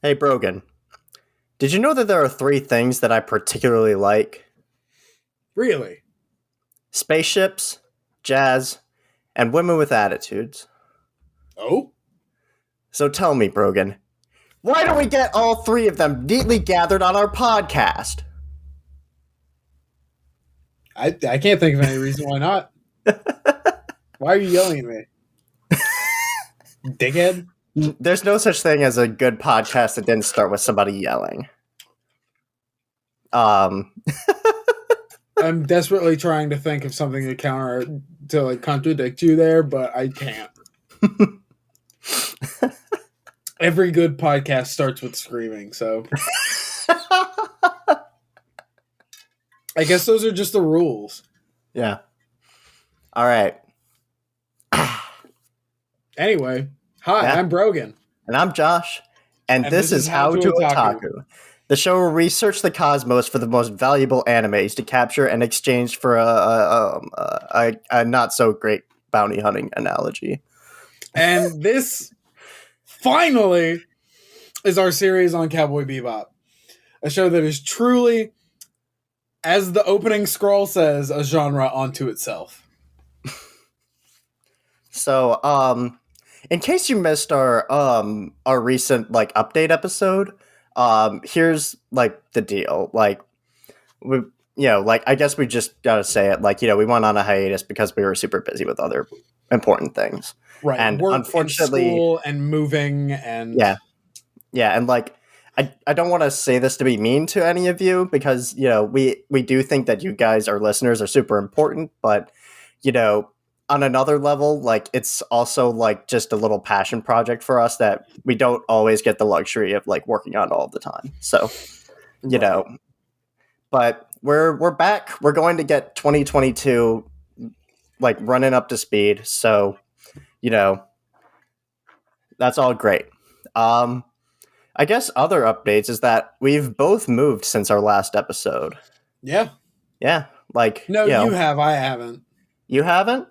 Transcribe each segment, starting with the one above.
Hey Brogan, did you know that there are three things that I particularly like? Really? Spaceships, jazz, and women with attitudes. Oh? So tell me, Brogan, why don't we get all three of them neatly gathered on our podcast? I can't think of any reason why not. Why are you yelling at me? Dickhead? There's no such thing as a good podcast that didn't start with somebody yelling. Um, I'm desperately trying to think of something to contradict you there, but I can't. Every good podcast starts with screaming, so I guess those are just the rules. yeah. All right. Anyway, hi, Yeah. I'm Brogan. And I'm Josh, and this is How-to Otaku, the show where we search the cosmos for the most valuable animes to capture and exchange for a not so great bounty hunting analogy. And this finally is our series on Cowboy Bebop, a show that is truly, as the opening scroll says, a genre unto itself. So, in case you missed our recent update episode, here's the deal. I guess we just gotta say it. We went on a hiatus because we were super busy with other important things. Right. And work unfortunately, and school and moving and yeah, and I don't want to say this to be mean to any of you because we do think that you guys, our listeners, are super important, but on another level, it's also just a little passion project for us that we don't always get the luxury of working on all the time. So but we're back. We're going to get 2022 running up to speed. So that's all great. I guess other updates is that we've both moved since our last episode. Yeah. Yeah. No, you have. I haven't. You haven't?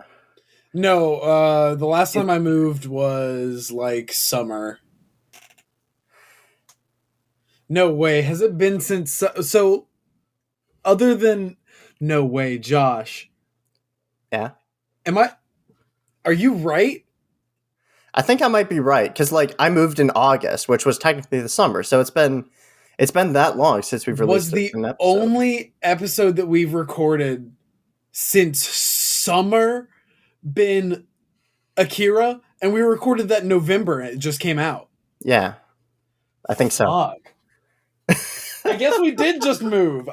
No, the last time I moved was summer. No way. Has it been since so other than no way, Josh? Yeah. Are you right? I think I might be right because I moved in August, which was technically the summer. So it's been that long since we've released an episode. Only episode that we've recorded since summer been Akira, and we recorded that in November and it just came out. Yeah. I think so. I guess we did just move.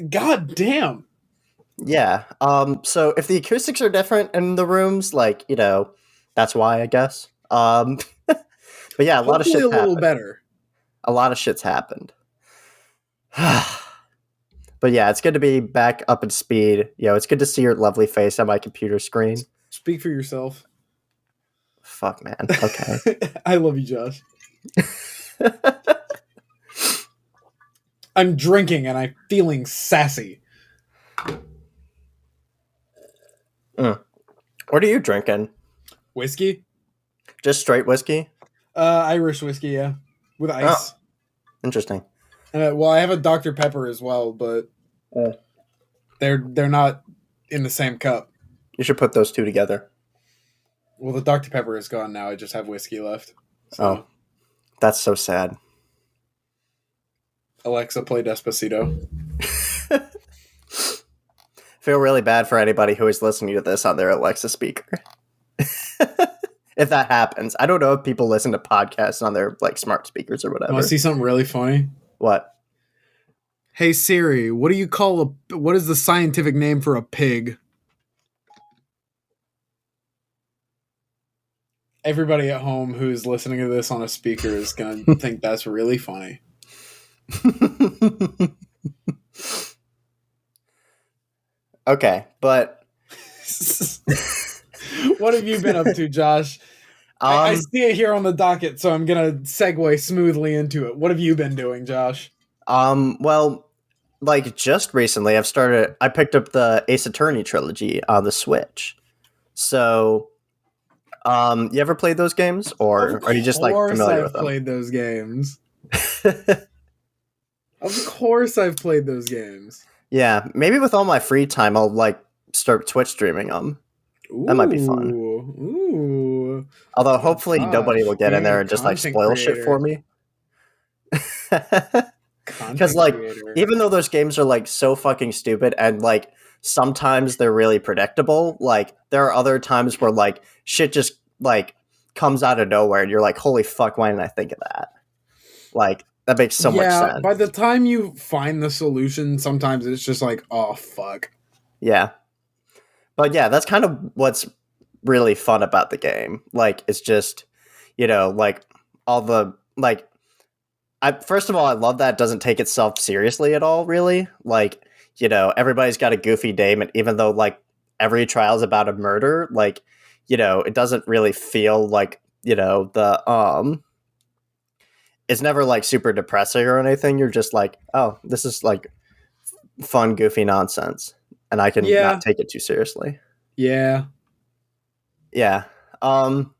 God damn. Yeah. So if the acoustics are different in the rooms, that's why, I guess. But yeah, a lot of shit's happened. A little better. A lot of shit's happened. But yeah, it's good to be back up at speed. It's good to see your lovely face on my computer screen. Speak for yourself. Fuck, man. Okay. I love you, Josh. I'm drinking and I'm feeling sassy. What are you drinking? Whiskey? Just straight whiskey? Irish whiskey, yeah. With ice. Oh, interesting. And I have a Dr. Pepper as well, but they're not in the same cup. You should put those two together. Well, the Dr. Pepper is gone now. I just have whiskey left. So. Oh, that's so sad. Alexa, play Despacito. Feel really bad for anybody who is listening to this on their Alexa speaker. If that happens. I don't know if people listen to podcasts on their smart speakers or whatever. Want to see something really funny? What? Hey Siri, what is the scientific name for a pig? Everybody at home who's listening to this on a speaker is going to think that's really funny. Okay, but what have you been up to, Josh? I see it here on the docket, so I'm going to segue smoothly into it. What have you been doing, Josh? Well, just recently I picked up the Ace Attorney trilogy on the Switch. So You ever played those games, Of or are you just like course familiar with I've them? played those games. Of course I've played those games. Yeah, maybe with all my free time, I'll like start Twitch streaming them. That might be fun. Ooh. Although Oh hopefully nobody will gosh. get in Being a there and just like content spoil shit for creator. me. Because Content like creator. even though those games are like so fucking stupid and like sometimes they're really predictable, like there are other times where like shit just like comes out of nowhere and you're like, holy fuck, why didn't I think of that? Like that makes so much Yeah, by the sense. time you find the solution, sometimes it's just like, oh fuck. Yeah. But yeah, that's kind of what's really fun about the game. Like it's just, like all the like I first of all, I love that it doesn't take itself seriously at all, really. Like, everybody's got a goofy name, and even though like every trial's about a murder, like, it doesn't really feel like, it's never like super depressing or anything. You're just like, oh, this is like fun, goofy nonsense. And I can not Yeah, take it too seriously. yeah. Yeah. Um,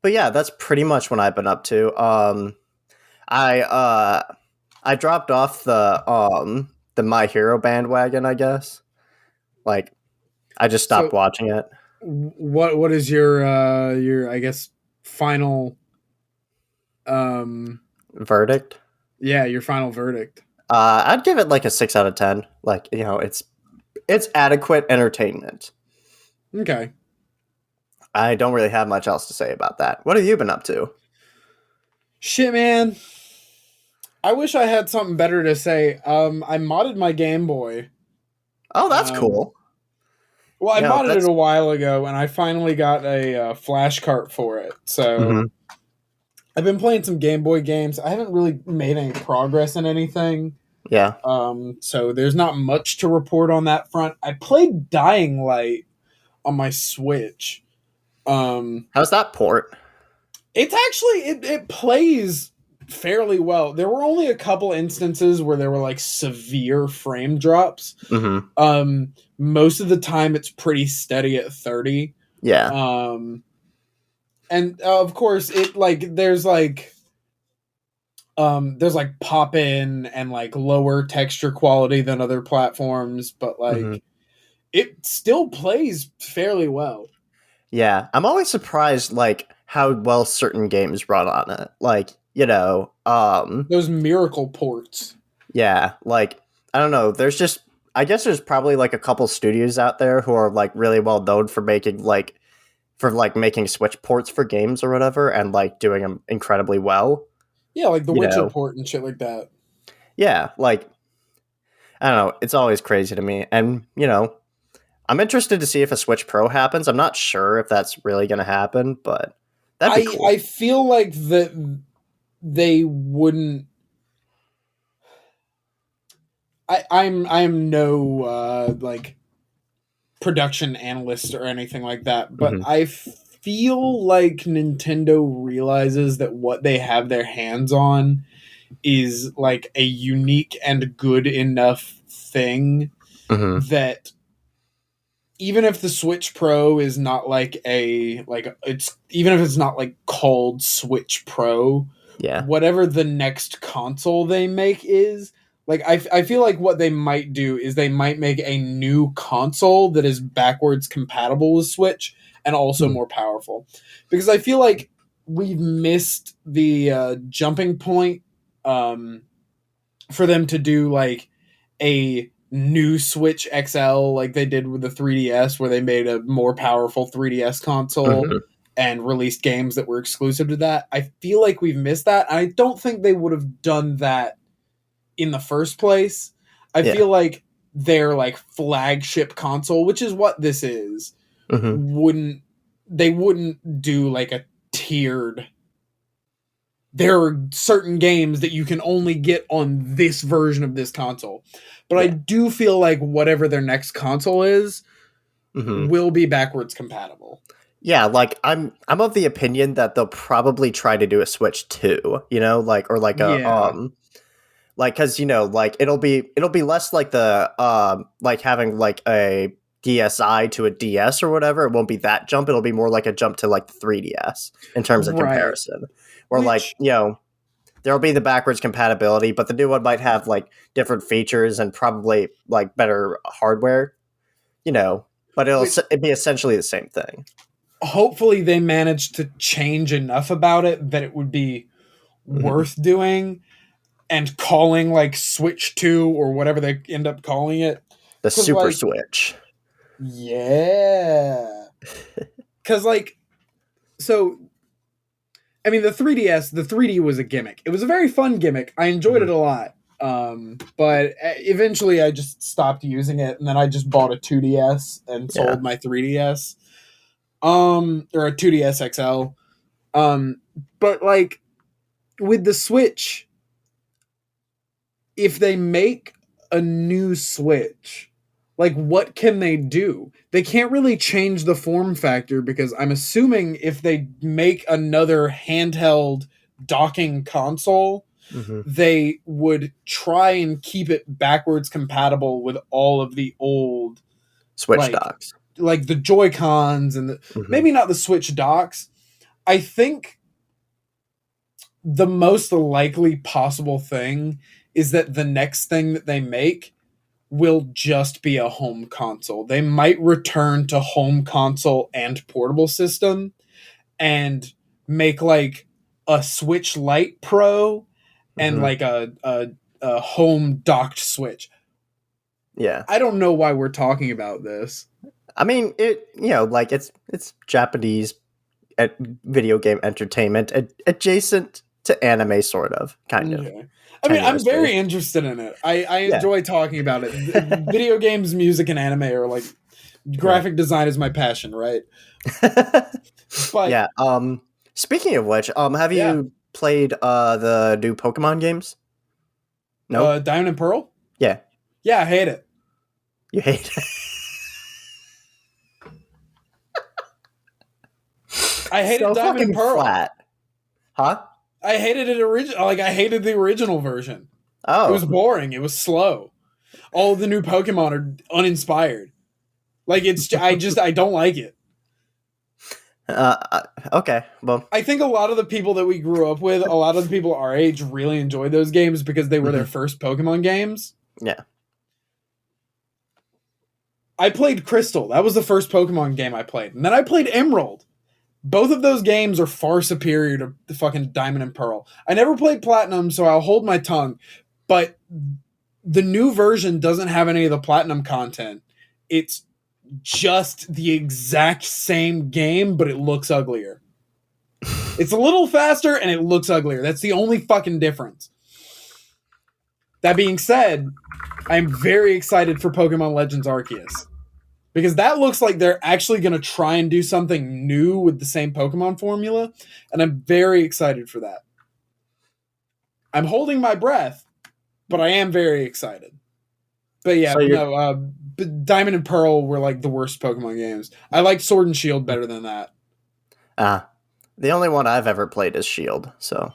but yeah, that's pretty much what I've been up to. I I dropped off the My Hero bandwagon, I guess. Like I just stopped So watching it. what is your I guess final um Verdict. yeah, your final verdict. I'd give it like a 6 out of 10. Like, it's adequate entertainment. Okay. I don't really have much else to say about that. What have you been up to? Shit, man. I wish I had something better to say. I modded my Game Boy. Oh, that's Um, cool. well, I modded it That's a while ago, and I finally got a flash cart for it. So hmm I've been playing some Game Boy games. I haven't really made any progress in anything. yeah. So there's not much to report on that front. I played Dying Light on my Switch. Um, How's that port? it's actually it plays fairly well. There were only a couple instances where there were like severe frame drops. hmm Most of the time it's pretty steady at 30. Yeah. Um, and of course it like there's like pop in and like lower texture quality than other platforms, but hmm like it still plays fairly well. Yeah. I'm always surprised like how well certain games run on it. Like, Those miracle ports. yeah, like I don't know. I guess there's probably like a couple studios out there who are like really well known for making Switch ports for games or whatever, and like doing them incredibly well. Yeah, like the You Witcher know, port and shit like that. yeah, like I don't know. It's always crazy to me, and I'm interested to see if a Switch Pro happens. I'm not sure if that's really going to happen, but that'd be I cool. feel like that they wouldn't. I'm no like production analyst or anything like that, but hmm I feel like Nintendo realizes that what they have their hands on is like a unique and good enough thing hmm that even if the Switch Pro is not like it's even if it's not like called Switch Pro, Yeah. whatever the next console they make is, like I feel like what they might do is they might make a new console that is backwards compatible with Switch and also Hmm. more powerful, because I feel like we've missed the jumping point um, for them to do like a new Switch XL like they did with the 3DS, where they made a more powerful 3DS console hmm and released games that were exclusive to that. I feel like we've missed that. I don't think they would have done that in the first place. I Yeah. feel like their like flagship console, which is what this is, hmm wouldn't they wouldn't do like a tiered, there are certain games that you can only get on this version of this console. But I Yeah. do feel like whatever their next console is hmm will be backwards compatible. Yeah, like I'm of the opinion that they'll probably try to do a Switch 2, like or like a Yeah. like cuz like it'll be less like the like having like a DSi to a DS or whatever, it won't be that jump. It'll be more like a jump to like the 3DS in terms of Right. comparison. Where like, Which, there'll be the backwards compatibility, but the new one might have like different features and probably like better hardware, but which it'd be essentially the same thing. hopefully they managed to change enough about it that it would be worth doing and calling like Switch 2 or whatever they end up calling it. The Because, Super like, Switch. yeah. Because, like, so, I mean, the 3DS, the 3D was a gimmick. It was a very fun gimmick. I enjoyed it a lot. But eventually I just stopped using it, and then I just bought a 2DS and Yeah. sold my 3DS. Or a 2DS XL. But, like, with the Switch, if they make a new Switch, like, what can they do? They can't really change the form factor, because I'm assuming if they make another handheld docking console, Mm-hmm. they would try and keep it backwards compatible with all of the old, Switch like docks. like the Joy-Cons and maybe not the Switch docks. I think the most likely possible thing is that the next thing that they make will just be a home console. They might return to home console and portable system and make like a Switch Lite Pro and Mm-hmm. like a home docked Switch. Yeah. I don't know why we're talking about this. I mean, like it's Japanese video game entertainment adjacent to anime, sort of, kind of. Okay. I mean, I'm Tenuously. very interested in it. I Yeah. enjoy talking about it. Video games, music, and anime are like, graphic design is my passion, right? But Yeah. Speaking of which, have yeah, you played the new Pokemon games? No. Diamond and Pearl. Yeah. Yeah, I hate it. You hate it. I hated So Diamond and fucking Pearl. flat. Huh? I hated it original. Like, I hated the original version. Oh. It was boring. It was slow. All of the new Pokemon are uninspired. Like, I don't like it. Okay. Well, I think a lot of the people that we grew up with, a lot of the people our age really enjoyed those games because they were their first Pokemon games. yeah. I played Crystal. That was the first Pokemon game I played. And then I played Emerald. Both of those games are far superior to the fucking Diamond and Pearl. I never played Platinum, so I'll hold my tongue. But the new version doesn't have any of the Platinum content. It's just the exact same game, but it looks uglier. It's a little faster and it looks uglier. That's the only fucking difference. That being said, I'm very excited for Pokemon Legends Arceus. Because that looks like they're actually going to try and do something new with the same Pokemon formula. And I'm very excited for that. I'm holding my breath, but I am very excited. But yeah, So Diamond and Pearl were like the worst Pokemon games. I like Sword and Shield better than that. the only one I've ever played is Shield. So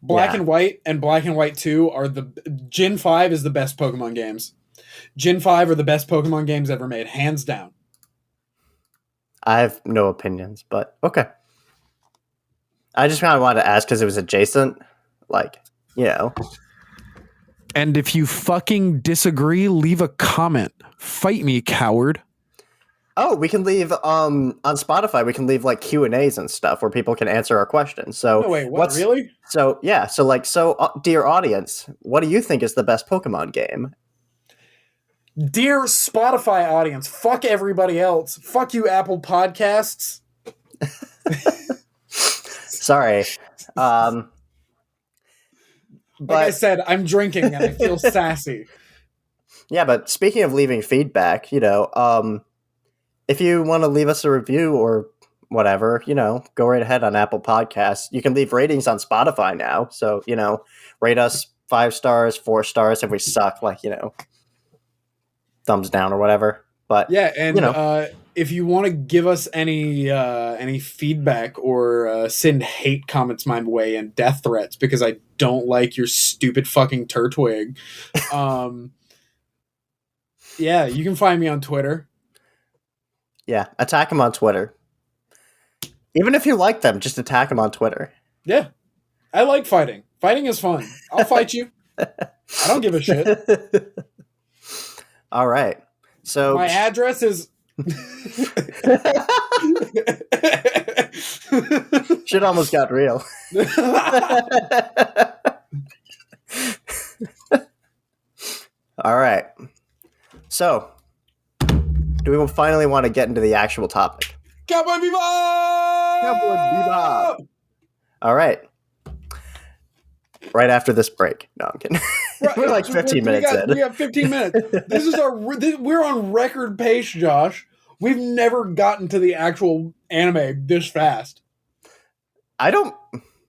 Black and White and Black and White 2 are Gen 5 is the best Pokemon games. Gen 5 are the best Pokemon games ever made, hands down. I have no opinions, but okay. I just kind of wanted to ask because it was adjacent. Like, And if you fucking disagree, leave a comment. Fight me, coward. Oh, we can leave on Spotify. We can leave like Q&As and stuff where people can answer our questions. So No, wait, what? Really? So yeah, dear audience, what do you think is the best Pokemon game? Dear Spotify audience, fuck everybody else. Fuck you, Apple Podcasts. Sorry. Like I said, I'm drinking and I feel sassy. Yeah, but speaking of leaving feedback, if you want to leave us a review or whatever, go right ahead on Apple Podcasts. You can leave ratings on Spotify now. So, rate us 5 stars, 4 stars if we suck, thumbs down or whatever. But yeah, and if you want to give us any feedback or send hate comments my way and death threats because I don't like your stupid fucking Turtwig, Yeah, you can find me on Twitter. Yeah, attack them on Twitter. Even if you like them, just attack them on Twitter. Yeah, I like fighting. Fighting is fun. I'll fight you. I don't give a shit. All right. So My address is. shit almost got real. All right. So, do we finally want to get into the actual topic? Cowboy Bebop! Cowboy Bebop! All right. Right after this break. No, I'm kidding. We're like 15 minutes in. We got 15 minutes. This is we're on record pace, Josh. We've never gotten to the actual anime this fast. I don't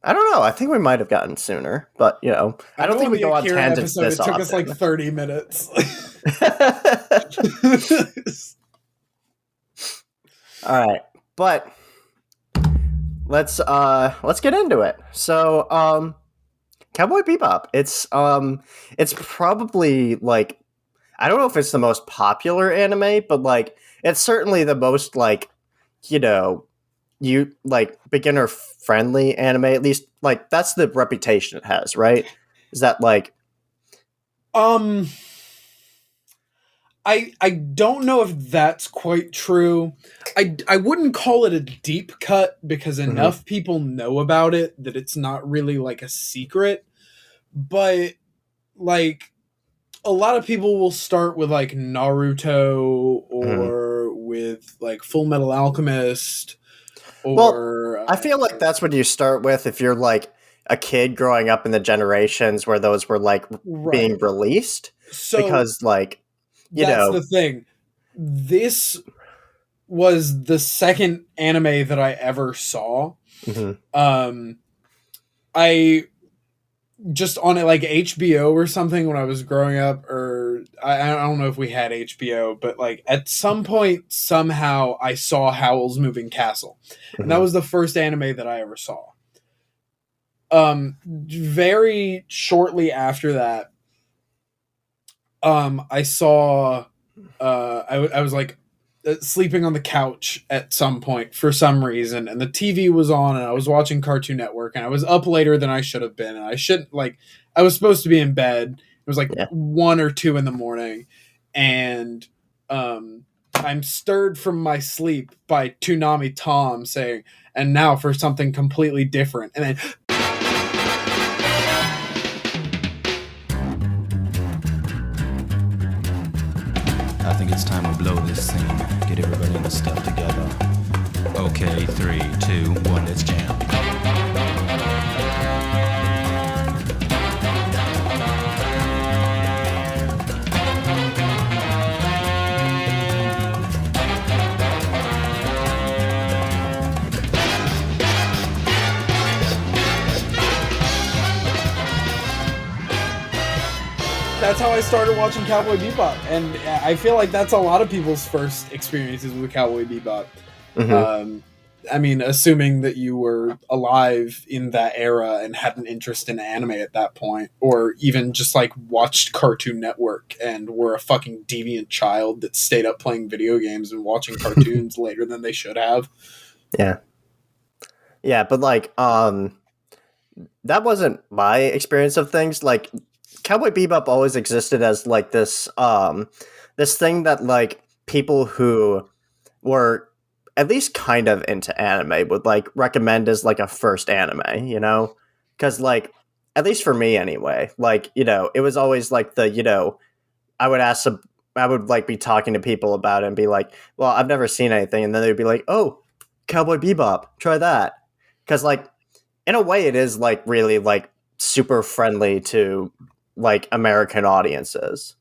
know. I think we might have gotten sooner, but I don't think we go on tangents this often. It took us like 30 minutes. All right, but let's get into it. So, Cowboy Bebop. It's probably like, I don't know if it's the most popular anime, but like it's certainly the most like beginner friendly anime. At least like that's the reputation it has, right? Is that like I don't know if that's quite true. I wouldn't call it a deep cut because enough people know about it that it's not really like a secret. But like a lot of people will start with like Naruto or with like Full Metal Alchemist or I feel like that's what you start with if you're like a kid growing up in the generations where those were like being released. So because like that's the thing. This was the second anime that I ever saw. I just on it like HBO or something when I was growing up, or I don't know if we had HBO, but like at some point somehow I saw Howl's Moving Castle, and that was the first anime that I ever saw. Very shortly after that, I saw I was like sleeping on the couch at some point for some reason, and the TV was on, and I was watching Cartoon Network, and I was up later than I should have been, and I shouldn't I was supposed to be in bed. It was like 1 or 2 in the morning, and I'm stirred from my sleep by Toonami Tom saying, "And now for something completely different," and then. I think it's time to blow this scene. Get everybody in the stuff together. Okay, 3, 2, 1, let's jam. That's how I started watching Cowboy Bebop, and I feel like that's a lot of people's first experiences with Cowboy Bebop. I mean, assuming that you were alive in that era and had an interest in anime at that point, or even just like watched Cartoon Network and were a fucking deviant child that stayed up playing video games and watching cartoons later than they should have. Yeah, but like that wasn't my experience of things. Like Cowboy Bebop always existed as like this this thing that like people who were at least kind of into anime would like recommend as like a first anime, because like at least for me anyway, like it was always like the I would like be talking to people about it and be like, well, I've never seen anything, and then they'd be like, oh, Cowboy Bebop, try that, because like in a way it is like really like super friendly to like American audiences,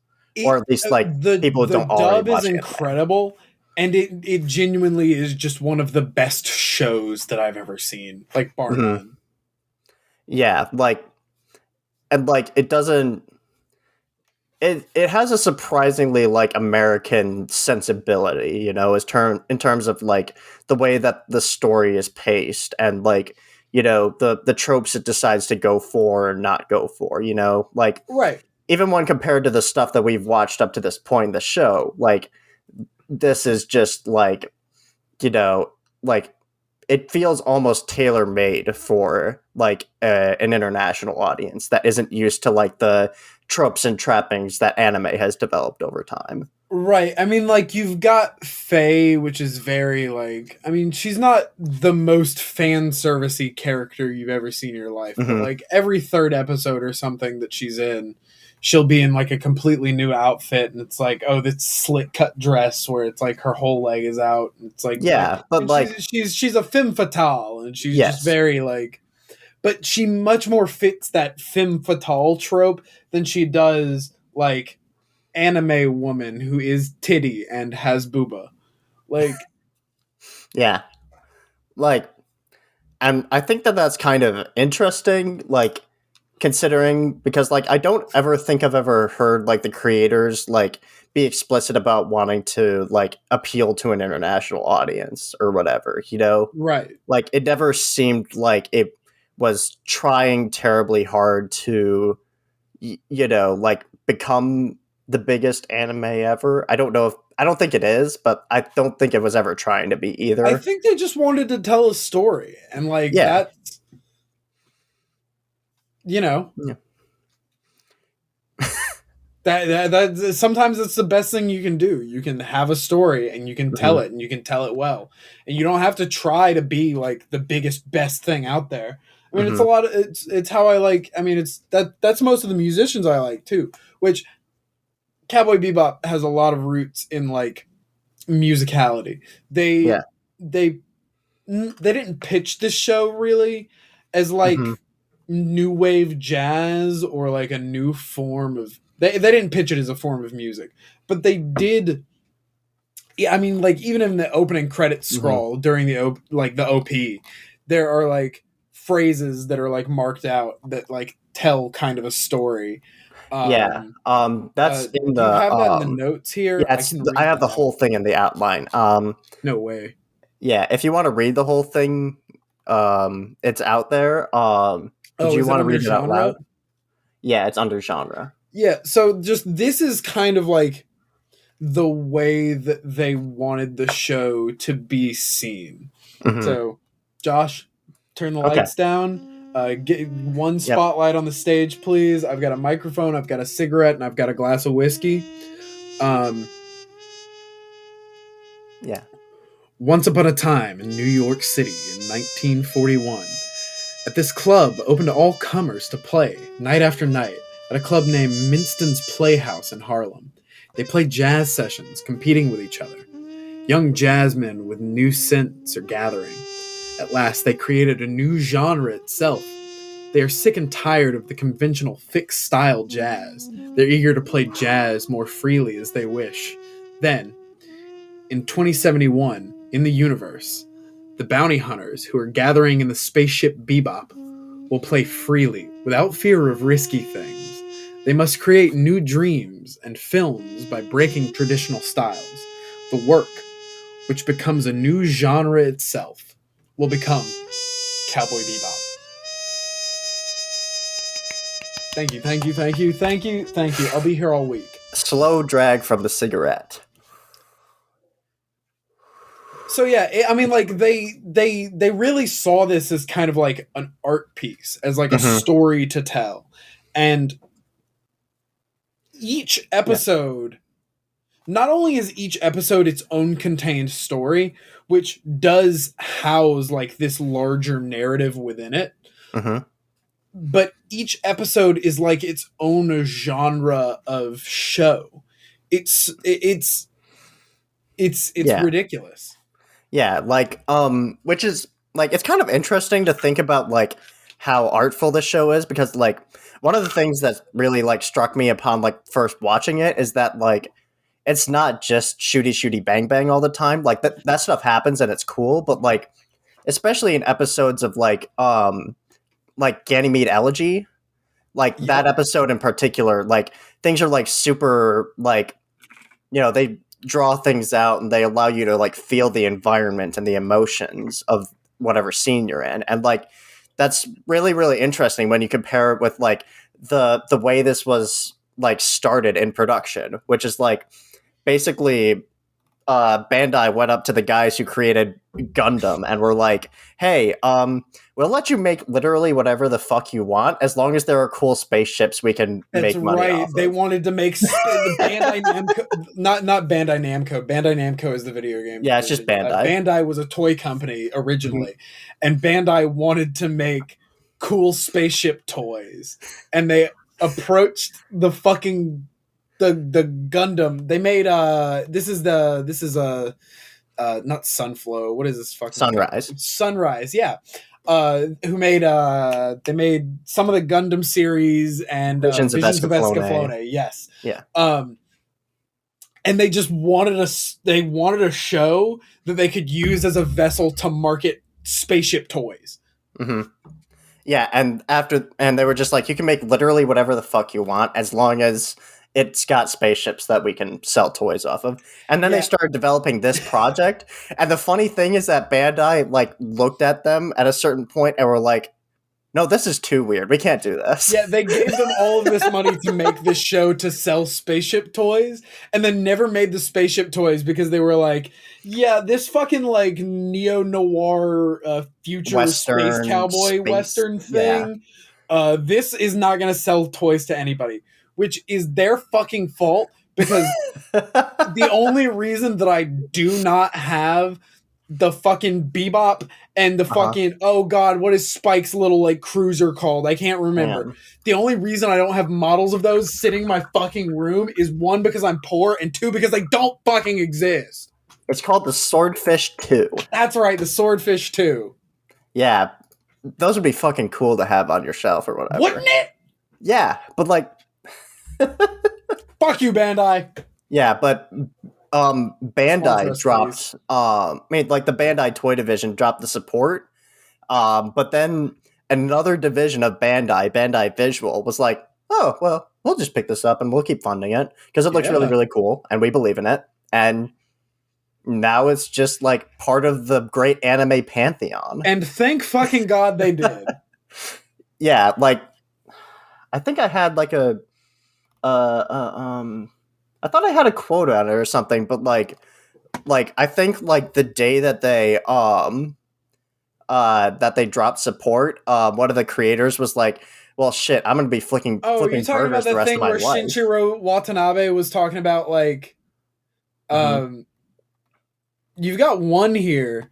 or at least like people who don't already watch it. The dub is incredible, and it genuinely is just one of the best shows that I've ever seen, like bar none. Yeah, like, and like it doesn't. It has a surprisingly like American sensibility, in terms of like the way that the story is paced and like the tropes it decides to go for or not go for, like right. even when compared to the stuff that we've watched up to this point in the show, like this is just like, you know, like it feels almost tailor made for like an international audience that isn't used to like the tropes and trappings that anime has developed over time. Right. I mean, like, you've got Faye, which is very, like, I mean, she's not the most fan servicey character you've ever seen in your life, but, Mm-hmm. like, every third episode or something that she's in, she'll be in, like, a completely new outfit, and it's like, oh, this slit cut dress where it's like her whole leg is out. And it's like, Yeah, but and like, she's a femme fatale, and she's yes. just very, like, but she much more fits that femme fatale trope than she does, like, anime woman who is titty and has booba. Like, yeah, like, and I think that that's kind of interesting, like, considering, because, like, I don't ever think I've ever heard, like, the creators, like, be explicit about wanting to, like, appeal to an international audience or whatever, you know? right. Like, it never seemed like it was trying terribly hard to, you know, like, become the biggest anime ever. I don't think it is, but I don't think it was ever trying to be either. I think they just wanted to tell a story, and like Yeah. that's, you know, Yeah. that sometimes it's the best thing you can do. You can have a story and you can tell it, and you can tell it well, and you don't have to try to be like the biggest best thing out there. I mean, it's a lot of it's how I like. I mean, it's that's most of the musicians I like too. Which Cowboy Bebop has a lot of roots in like musicality. They didn't pitch this show really as like new wave jazz or like a new form of they didn't pitch it as a form of music, but they did. Yeah, I mean, like even in the opening credits scroll during the OP, there are like phrases that are like marked out that like tell kind of a story. That's in Do you the have that in the notes here? yeah, I have the whole thing in the outline. No way. Yeah, if you want to read the whole thing, it's out there. Did you want to read it out loud? Yeah, it's under genre. Yeah, so just this is kind of like the way that they wanted the show to be seen. So, Josh, turn the lights down. Get one spotlight on the stage, please. I've got a microphone, I've got a cigarette, and I've got a glass of whiskey. Yeah. Once upon a time in New York City in 1941, at this club open to all comers to play night after night at a club named Minston's Playhouse in Harlem. They play jazz sessions, competing with each other. Young jazzmen with new scents are gathering. At last, they created a new genre itself. They are sick and tired of the conventional fixed-style jazz. They're eager to play jazz more freely as they wish. Then, in 2071, in the universe, the bounty hunters who are gathering in the spaceship Bebop will play freely, without fear of risky things. They must create new dreams and films by breaking traditional styles. The work, which becomes a new genre itself, will become Cowboy Bebop. Thank you, thank you, thank you, thank you, thank you. I'll be here all week. Slow drag from the cigarette. So yeah, I mean, like they really saw this as kind of like an art piece, as like a story to tell, and each episode, not only is each episode its own contained story, which does house like this larger narrative within it, but each episode is like its own genre of show. It's ridiculous. Yeah, like, which is, like, it's kind of interesting to think about, like, how artful this show is, because, like, one of the things that really, like, struck me upon, like, first watching it is that, like, it's not just shooty, shooty, bang, bang all the time. Like, that stuff happens and it's cool, but, like, especially in episodes of, like Ganymede Elegy, like, that episode in particular, like, things are, like, super, like, you know, they draw things out and they allow you to like feel the environment and the emotions of whatever scene you're in, and like that's really, really interesting when you compare it with like the way this was like started in production, which is like basically Bandai went up to the guys who created Gundam and were like, "Hey, we'll let you make literally whatever the fuck you want as long as there are cool spaceships we can That's make money right. off They of." wanted to make the Bandai Namco, not Bandai Namco. Bandai Namco is the video game. Yeah, it's just division. Bandai. Bandai was a toy company originally, and Bandai wanted to make cool spaceship toys, and they approached the fucking the Gundam. They made this is a not Sunflow. What is this fucking Sunrise. company? Sunrise, yeah. Who made they made some of the Gundam series and Visions of Escaflowne. Escaflowne, yes. Yeah. And they just wanted a show that they could use as a vessel to market spaceship toys. Mm-hmm. Yeah, and they were just like, you can make literally whatever the fuck you want as long as it's got spaceships that we can sell toys off of. And then they started developing this project. And the funny thing is that Bandai like looked at them at a certain point and were like, no, this is too weird. We can't do this. Yeah, they gave them all of this money to make this show to sell spaceship toys, and then never made the spaceship toys because they were like, yeah, this fucking like neo-noir future Western, space cowboy western thing, this is not going to sell toys to anybody, which is their fucking fault, because the only reason that I do not have the fucking Bebop and the fucking oh god, what is Spike's little like cruiser called? I can't remember. Man. The only reason I don't have models of those sitting in my fucking room is one, because I'm poor, and two, because they don't fucking exist. It's called the Swordfish 2. That's right, the Swordfish 2. Yeah, those would be fucking cool to have on your shelf or whatever. Wouldn't it? Yeah, but like fuck you, Bandai. Yeah, but Bandai dropped the Bandai toy division dropped the support, but then another division of Bandai Visual was like, oh well, we'll just pick this up and we'll keep funding it because it looks really, really cool and we believe in it. And now it's just like part of the great anime pantheon. And thank fucking god they did. Yeah, like I think I had like I thought I had a quote on it or something, but like I think like the day that they dropped support, one of the creators was like, well shit, I'm gonna be flipping you're talking about the the rest thing of my where life. Shinichiro Watanabe was talking about like you've got one here.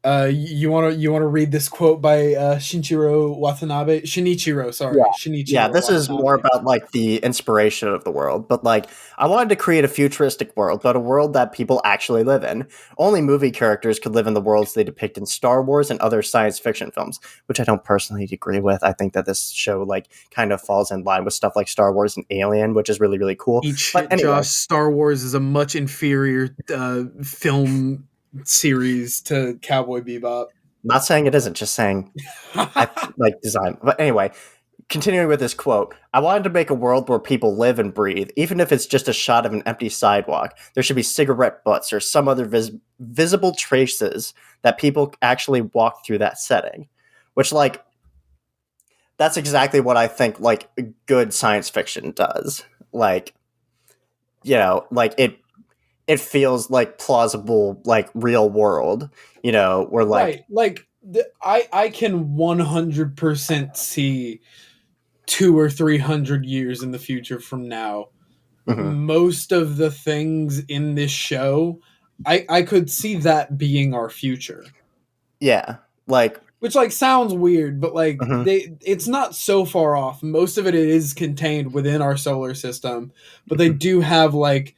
You want to read this quote by Shinichiro Watanabe? Shinichiro, sorry. Yeah. Shinichiro Yeah, this Watanabe. is more about like the inspiration of the world, but like I wanted to create a futuristic world, but a world that people actually live in. Only movie characters could live in the worlds they depict in Star Wars and other science fiction films, which I don't personally agree with. I think that this show like kind of falls in line with stuff like Star Wars and Alien, which is really, really cool. Eat shit, Josh. Star Wars is a much inferior film series to Cowboy Bebop. Not saying it isn't, just saying like design. But anyway, continuing with this quote, I wanted to make a world where people live and breathe, even if it's just a shot of an empty sidewalk. There should be cigarette butts or some other visible traces that people actually walk through that setting. Which, like, that's exactly what I think, like, good science fiction does. Like, you know, like, it feels like plausible, like real world, you know, where like, I can 100% see 200 or 300 years in the future from now. Mm-hmm. Most of the things in this show, I could see that being our future. Yeah. Like, which like sounds weird, but like it's not so far off. Most of it is contained within our solar system, but they do have like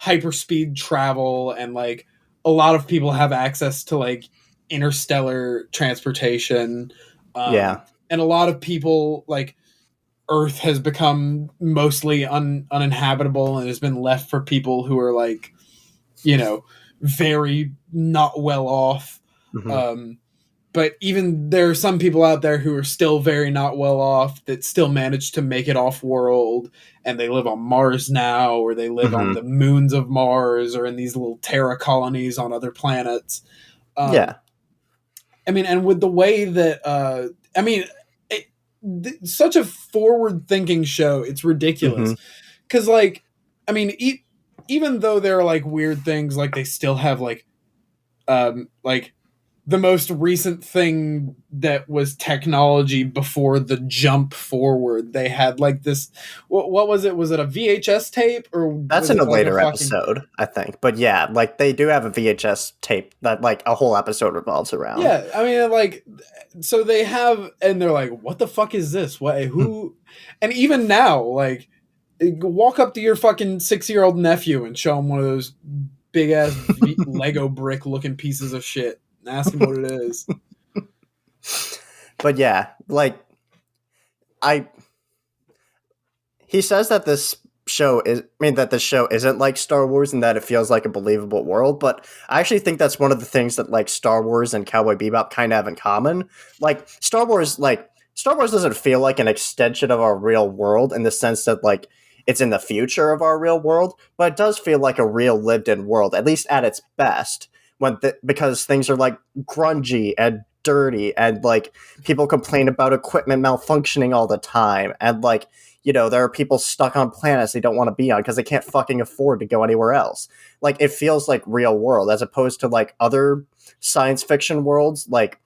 hyperspeed travel, and like a lot of people have access to like interstellar transportation. And a lot of people, like, Earth has become mostly uninhabitable and has been left for people who are like, you know, very not well off. But even there are some people out there who are still very not well off that still manage to make it off world, and they live on Mars now, or they live on the moons of Mars, or in these little Terra colonies on other planets. I mean, and with the way that, such a forward-thinking show. It's ridiculous. Mm-hmm. Because, like, I mean, even though there are, like, weird things, like, they still have, like, the most recent thing that was technology before the jump forward. They had, like, this... What was it? Was it a VHS tape? Or That's was in it, a like, a later fucking... episode, I think. But yeah, like they do have a VHS tape that like a whole episode revolves around. Yeah, I mean, like, so they have... And they're like, what the fuck is this? What? Who... And even now, like, walk up to your fucking 6-year-old nephew and show him one of those big ass Lego brick looking pieces of shit and ask him what it is. But yeah, like he says that this show isn't like Star Wars and that it feels like a believable world, but I actually think that's one of the things that like Star Wars and Cowboy Bebop kind of have in common. Like Star Wars doesn't feel like an extension of our real world in the sense that like it's in the future of our real world, but it does feel like a real lived-in world, at least at its best, because things are like grungy and dirty, and like people complain about equipment malfunctioning all the time, and like there are people stuck on planets they don't want to be on because they can't fucking afford to go anywhere else. Like it feels like real world as opposed to like other science fiction worlds. Like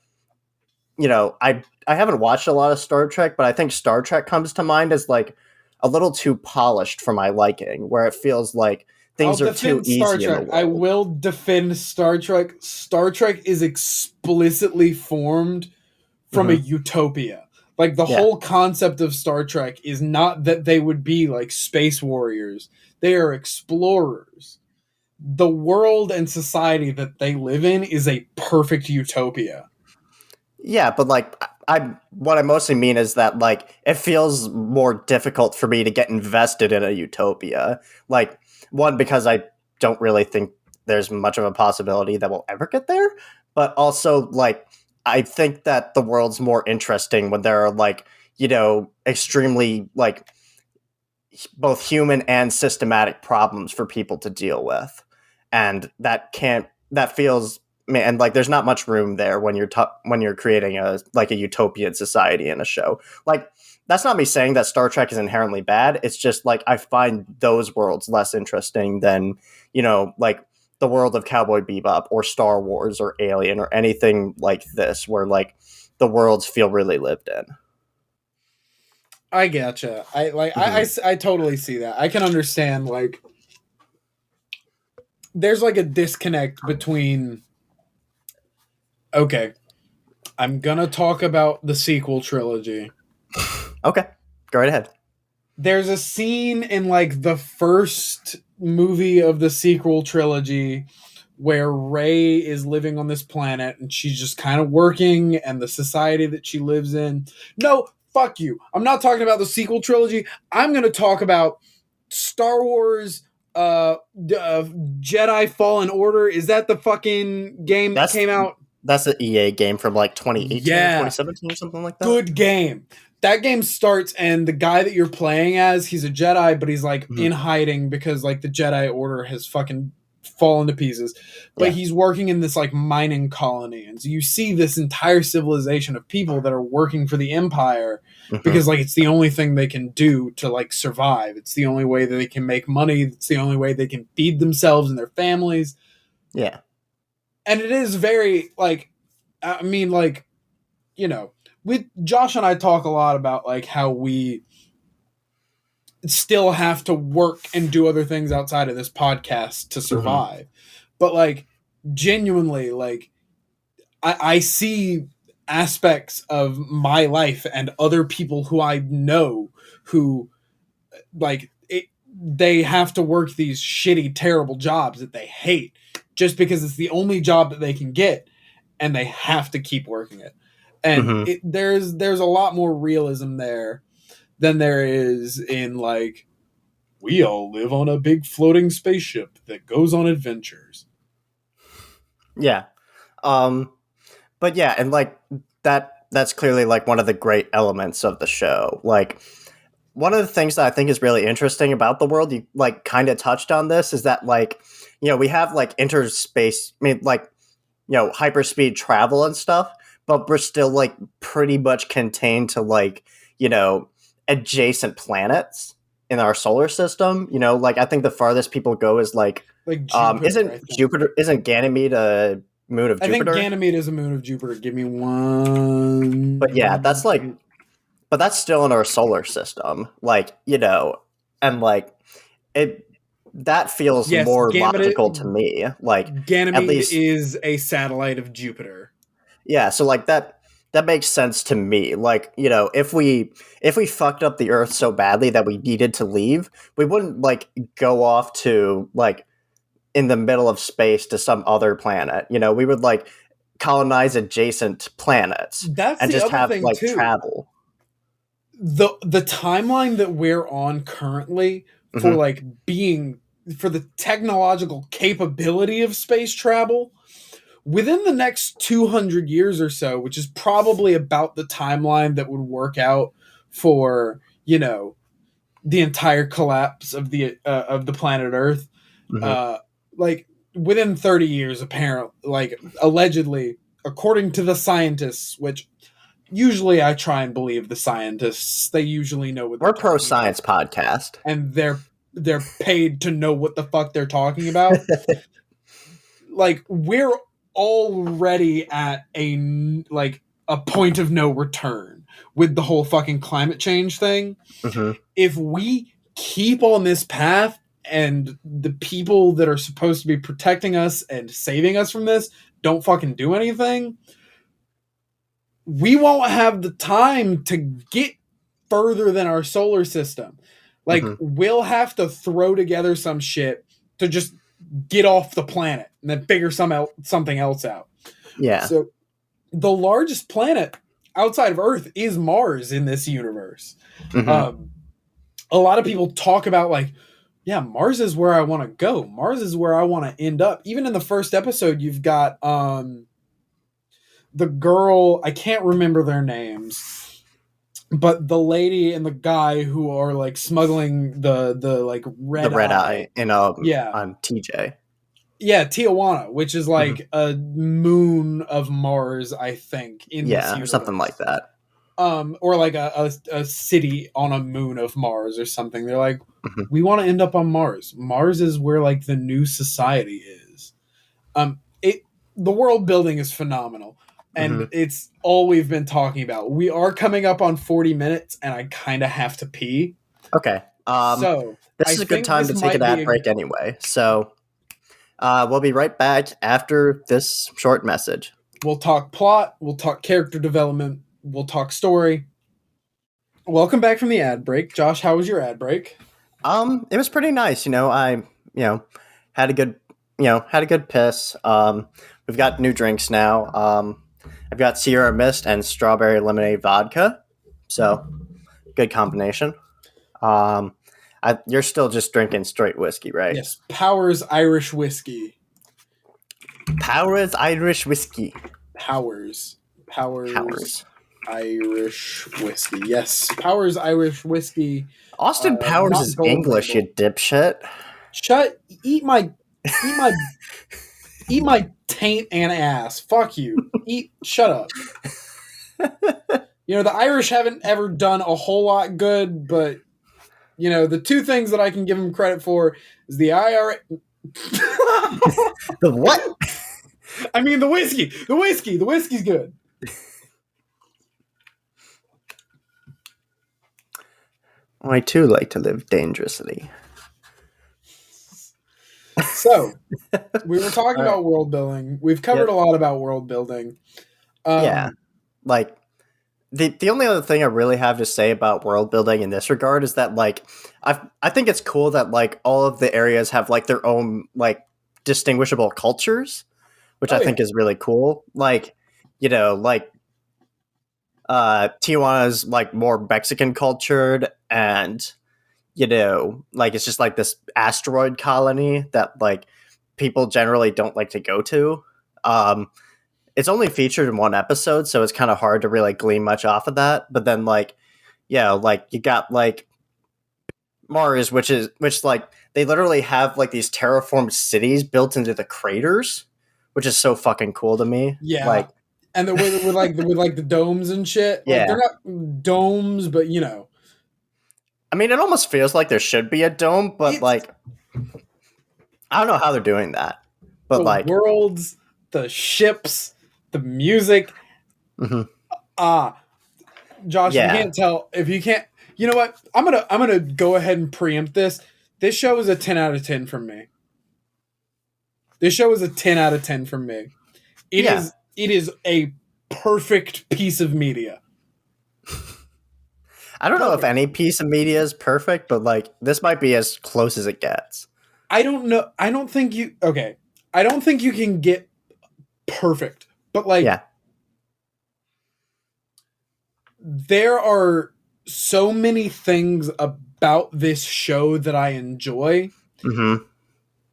I haven't watched a lot of Star Trek, but I think Star Trek comes to mind as like a little too polished for my liking, where it feels like things are too easy Star in the Trek. world. I will defend Star Trek. Star Trek is explicitly formed from a utopia. Like the whole concept of Star Trek is not that they would be like space warriors. They are explorers. The world and society that they live in is a perfect utopia. Yeah, but like what I mostly mean is that like it feels more difficult for me to get invested in a utopia. Like one, because I don't really think there's much of a possibility that we'll ever get there, but also like I think that the world's more interesting when there are like, extremely like both human and systematic problems for people to deal with. And that feels, and like there's not much room there when you're creating a utopian society in a show. Like that's not me saying that Star Trek is inherently bad. It's just like I find those worlds less interesting than like the world of Cowboy Bebop or Star Wars or Alien or anything like this, where like the worlds feel really lived in. I getcha. I totally see that. I can understand like there's like a disconnect between. Okay, I'm gonna talk about the sequel trilogy. Okay, go right ahead. There's a scene in like the first movie of the sequel trilogy where Rey is living on this planet and she's just kind of working, and the society that she lives in. No, fuck you. I'm not talking about the sequel trilogy. I'm going to talk about Star Wars Jedi Fallen Order. Is that the fucking game that came out? That's an EA game from like 2018 or 2017 or something like that. Good game. That game starts and the guy that you're playing as, he's a Jedi, but he's like in hiding because like the Jedi Order has fucking fallen to pieces. But he's working in this like mining colony. And so you see this entire civilization of people that are working for the Empire because like it's the only thing they can do to like survive. It's the only way that they can make money. It's the only way they can feed themselves and their families. Yeah. And it is very like, I mean, like, Josh and I talk a lot about like how we still have to work and do other things outside of this podcast to survive. But like genuinely, like I see aspects of my life and other people who I know who like they have to work these shitty, terrible jobs that they hate just because it's the only job that they can get, and they have to keep working it. And there's a lot more realism there than there is in like, we all live on a big floating spaceship that goes on adventures. Yeah. But yeah, and like that's clearly like one of the great elements of the show. Like one of the things that I think is really interesting about the world, you like kind of touched on this, is that like, we have like interspace, hyperspeed travel and stuff, but we're still like pretty much contained to like, you know, adjacent planets in our solar system. You know, like I think the farthest people go is like Jupiter. I think. isn't Ganymede a moon of I think Jupiter? Ganymede is a moon of Jupiter. Give me But yeah, one. that's like, but that's still in our solar system. Like, you know, and like it that feels Yes, more logical to me. Like at Ganymede least is a satellite of Jupiter. yeah, so like that makes sense to me. Like, you know, if we fucked up the earth so badly that we needed to leave, we wouldn't like go off to like in the middle of space to some other planet. You know, we would like colonize adjacent planets That's and the just other have thing like too. travel. The timeline that we're on currently for Hmm. like being for the technological capability of space travel within the next 200 years or so, which is probably about the timeline that would work out for, you know, the entire collapse of the planet Earth. Hmm. Uh, like within 30 years, apparently, like allegedly, according to the scientists, which usually I try and believe the scientists. They usually know what they're We're pro talking about, science podcast. and they're paid to know what the fuck they're talking about. Like we're already at a point of no return with the whole fucking climate change thing. Hmm. If we keep on this path and the people that are supposed to be protecting us and saving us from this don't fucking do anything, we won't have the time to get further than our solar system. Like, Hmm. we'll have to throw together some shit to just get off the planet and then figure something else out. Yeah. So, the largest planet outside of Earth is Mars in this universe. Hmm. A lot of people talk about, like, yeah, Mars is where I want to go. Mars is where I want to end up. Even in the first episode, you've got the girl, I can't remember their names, but the lady and the guy who are like smuggling the like red the red eye. eye in Yeah. on TJ. Yeah, Tijuana, which is like Mhm. a moon of Mars, I think, in this Yeah, or universe. something like that. Or like a city on a moon of Mars or something. They're like, Mhm. we want to end up on Mars. Mars is where like the new society is. The world building is phenomenal. And Mhm. it's all we've been talking about. We are coming up on 40 minutes, and I kind of have to pee. Okay. So This I is a good think time this to take an might ad be break anyway. So we'll be right back after this short message. we'll talk plot, we'll talk character development, we'll talk story. Welcome back from the ad break. Josh, how was your ad break? It was pretty nice. You know, had a good, had a good piss. We've got new drinks now. I've got Sierra Mist and strawberry lemonade vodka. So good combination. You're still just drinking straight whiskey, right? Yes, Powers Irish Whiskey. Powers Irish whiskey. Powers Powers. Irish Whiskey. Yes, Powers Irish Whiskey. Austin Powers not is gold English, label. you dipshit. Eat my taint and ass. Fuck you. Shut up. You know, the Irish haven't ever done a whole lot good, but you know, the two things that I can give them credit for is the IRA. The what? I mean, the whiskey. The whiskey's good. I too like to live dangerously. So, we were talking All right. about world building. We've covered Yep. a lot about world building. Yeah. Like the only other thing I really have to say about world building in this regard is that like I think it's cool that like all of the areas have like their own like distinguishable cultures, which Oh, I think yeah. is really cool. Like, you know, like Tijuana's like more Mexican cultured, and you know, like it's just like this asteroid colony that like people generally don't like to go to. It's only featured in one episode, so it's kind of hard to really glean much off of that. But then, like, yeah, like you got like Mars, which like they literally have like these terraformed cities built into the craters, which is so fucking cool to me. Yeah. Like, and with the domes and shit. Like, Yeah. they're not domes, but you know. I mean, it almost feels like there should be a dome, but like, I don't know how they're doing that. But the like, worlds, the ships, the music. mhm. Josh, Yeah. if you can't, you know what? I'm gonna go ahead and preempt this. This show is a 10 out of 10 from me. This show is a 10 out of 10 from me. It is a perfect piece of media. I don't know if any piece of media is perfect, but like, this might be as close as it gets. I don't know. I don't think you can get perfect, but like, Yeah. there are so many things about this show that I enjoy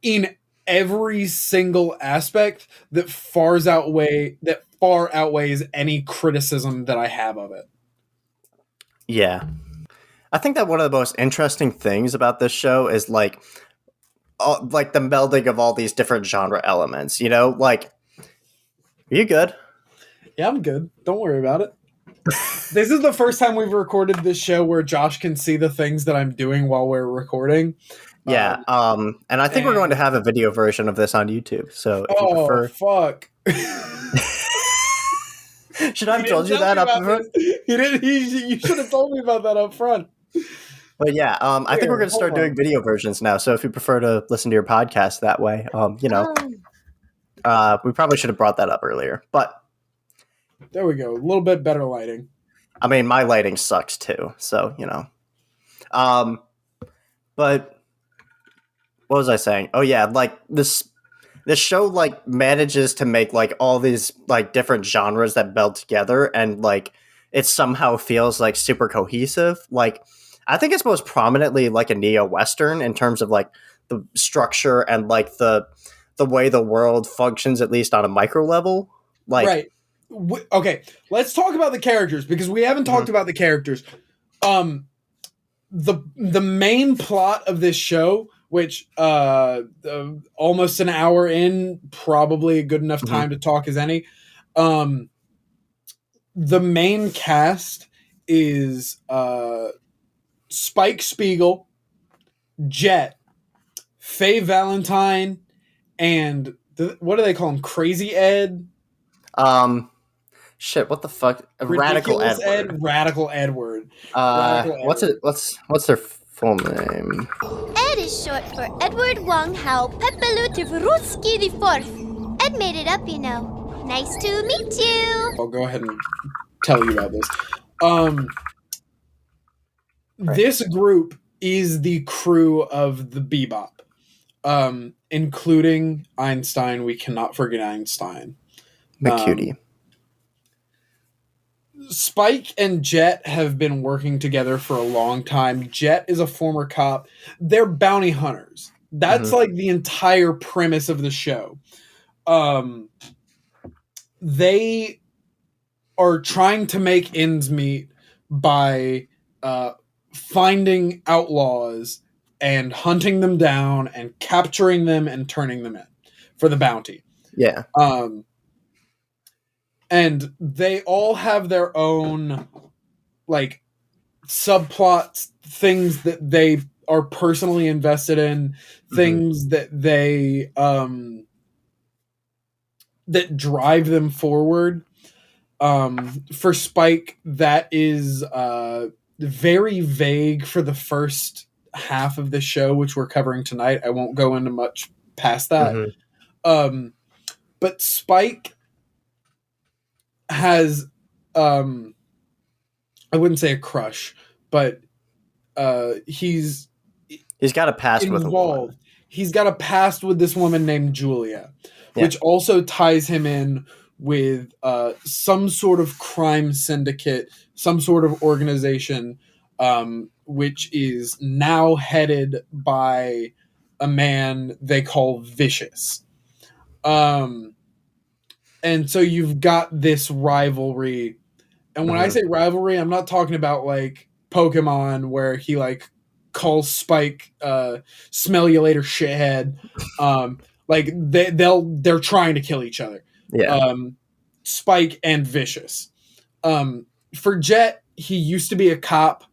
in every single aspect that far outweighs any criticism that I have of it. Yeah. I think that one of the most interesting things about this show is like the melding of all these different genre elements, you know? Like, are you good? Yeah, I'm good. Don't worry about it. This is the first time we've recorded this show where Josh can see the things that I'm doing while we're recording. Yeah, and I think we're going to have a video version of this on YouTube. So if you prefer, fuck! should I have told you that up front? He didn't. You should have told me about that up front. But yeah, I think we're going to start doing video versions now. So if you prefer to listen to your podcast that way, you know, we probably should have brought that up earlier. But there we go. A little bit better lighting. I mean, my lighting sucks too. So you know, but. What was I saying? Oh yeah, like this show like manages to make like all these like different genres that meld together, and like it somehow feels like super cohesive. Like I think it's most prominently like a neo-western in terms of like the structure and like the way the world functions, at least on a micro level. Like, right. Okay, let's talk about the characters because we haven't talked about the characters. The main plot of this show, which almost an hour in, probably a good enough time to talk as any. The main cast is Spike Spiegel, Jet, Faye Valentine, and what do they call him? Crazy Ed? Shit, what the fuck? Radical Edward. Radical Edward. What's their full name? Ed is short for Edward Wong Hao Pepelu Tivurutsky the Fourth. Ed made it up, you know. Nice to meet you. I'll go ahead and tell you about this. This group is the crew of the Bebop, including Einstein. We cannot forget Einstein. McCutie. Spike and Jet have been working together for a long time. Jet is a former cop. They're bounty hunters. That's like the entire premise of the show. They are trying to make ends meet by finding outlaws and hunting them down and capturing them and turning them in for the bounty. Yeah. And they all have their own, like, subplots, things that they are personally invested in, things that they, that drive them forward. For Spike, that is very vague for the first half of the show, which we're covering tonight. I won't go into much past that. But Spike has I wouldn't say a crush, but he's got a past with a woman. He's got a past with this woman named Julia, which also ties him in with some sort of crime syndicate, some sort of organization, which is now headed by a man they call Vicious. And so you've got this rivalry. And when I say rivalry, I'm not talking about like Pokemon where he like calls Spike smell you later shithead. Like they're trying to kill each other. Yeah. Spike and Vicious. For Jet, he used to be a cop.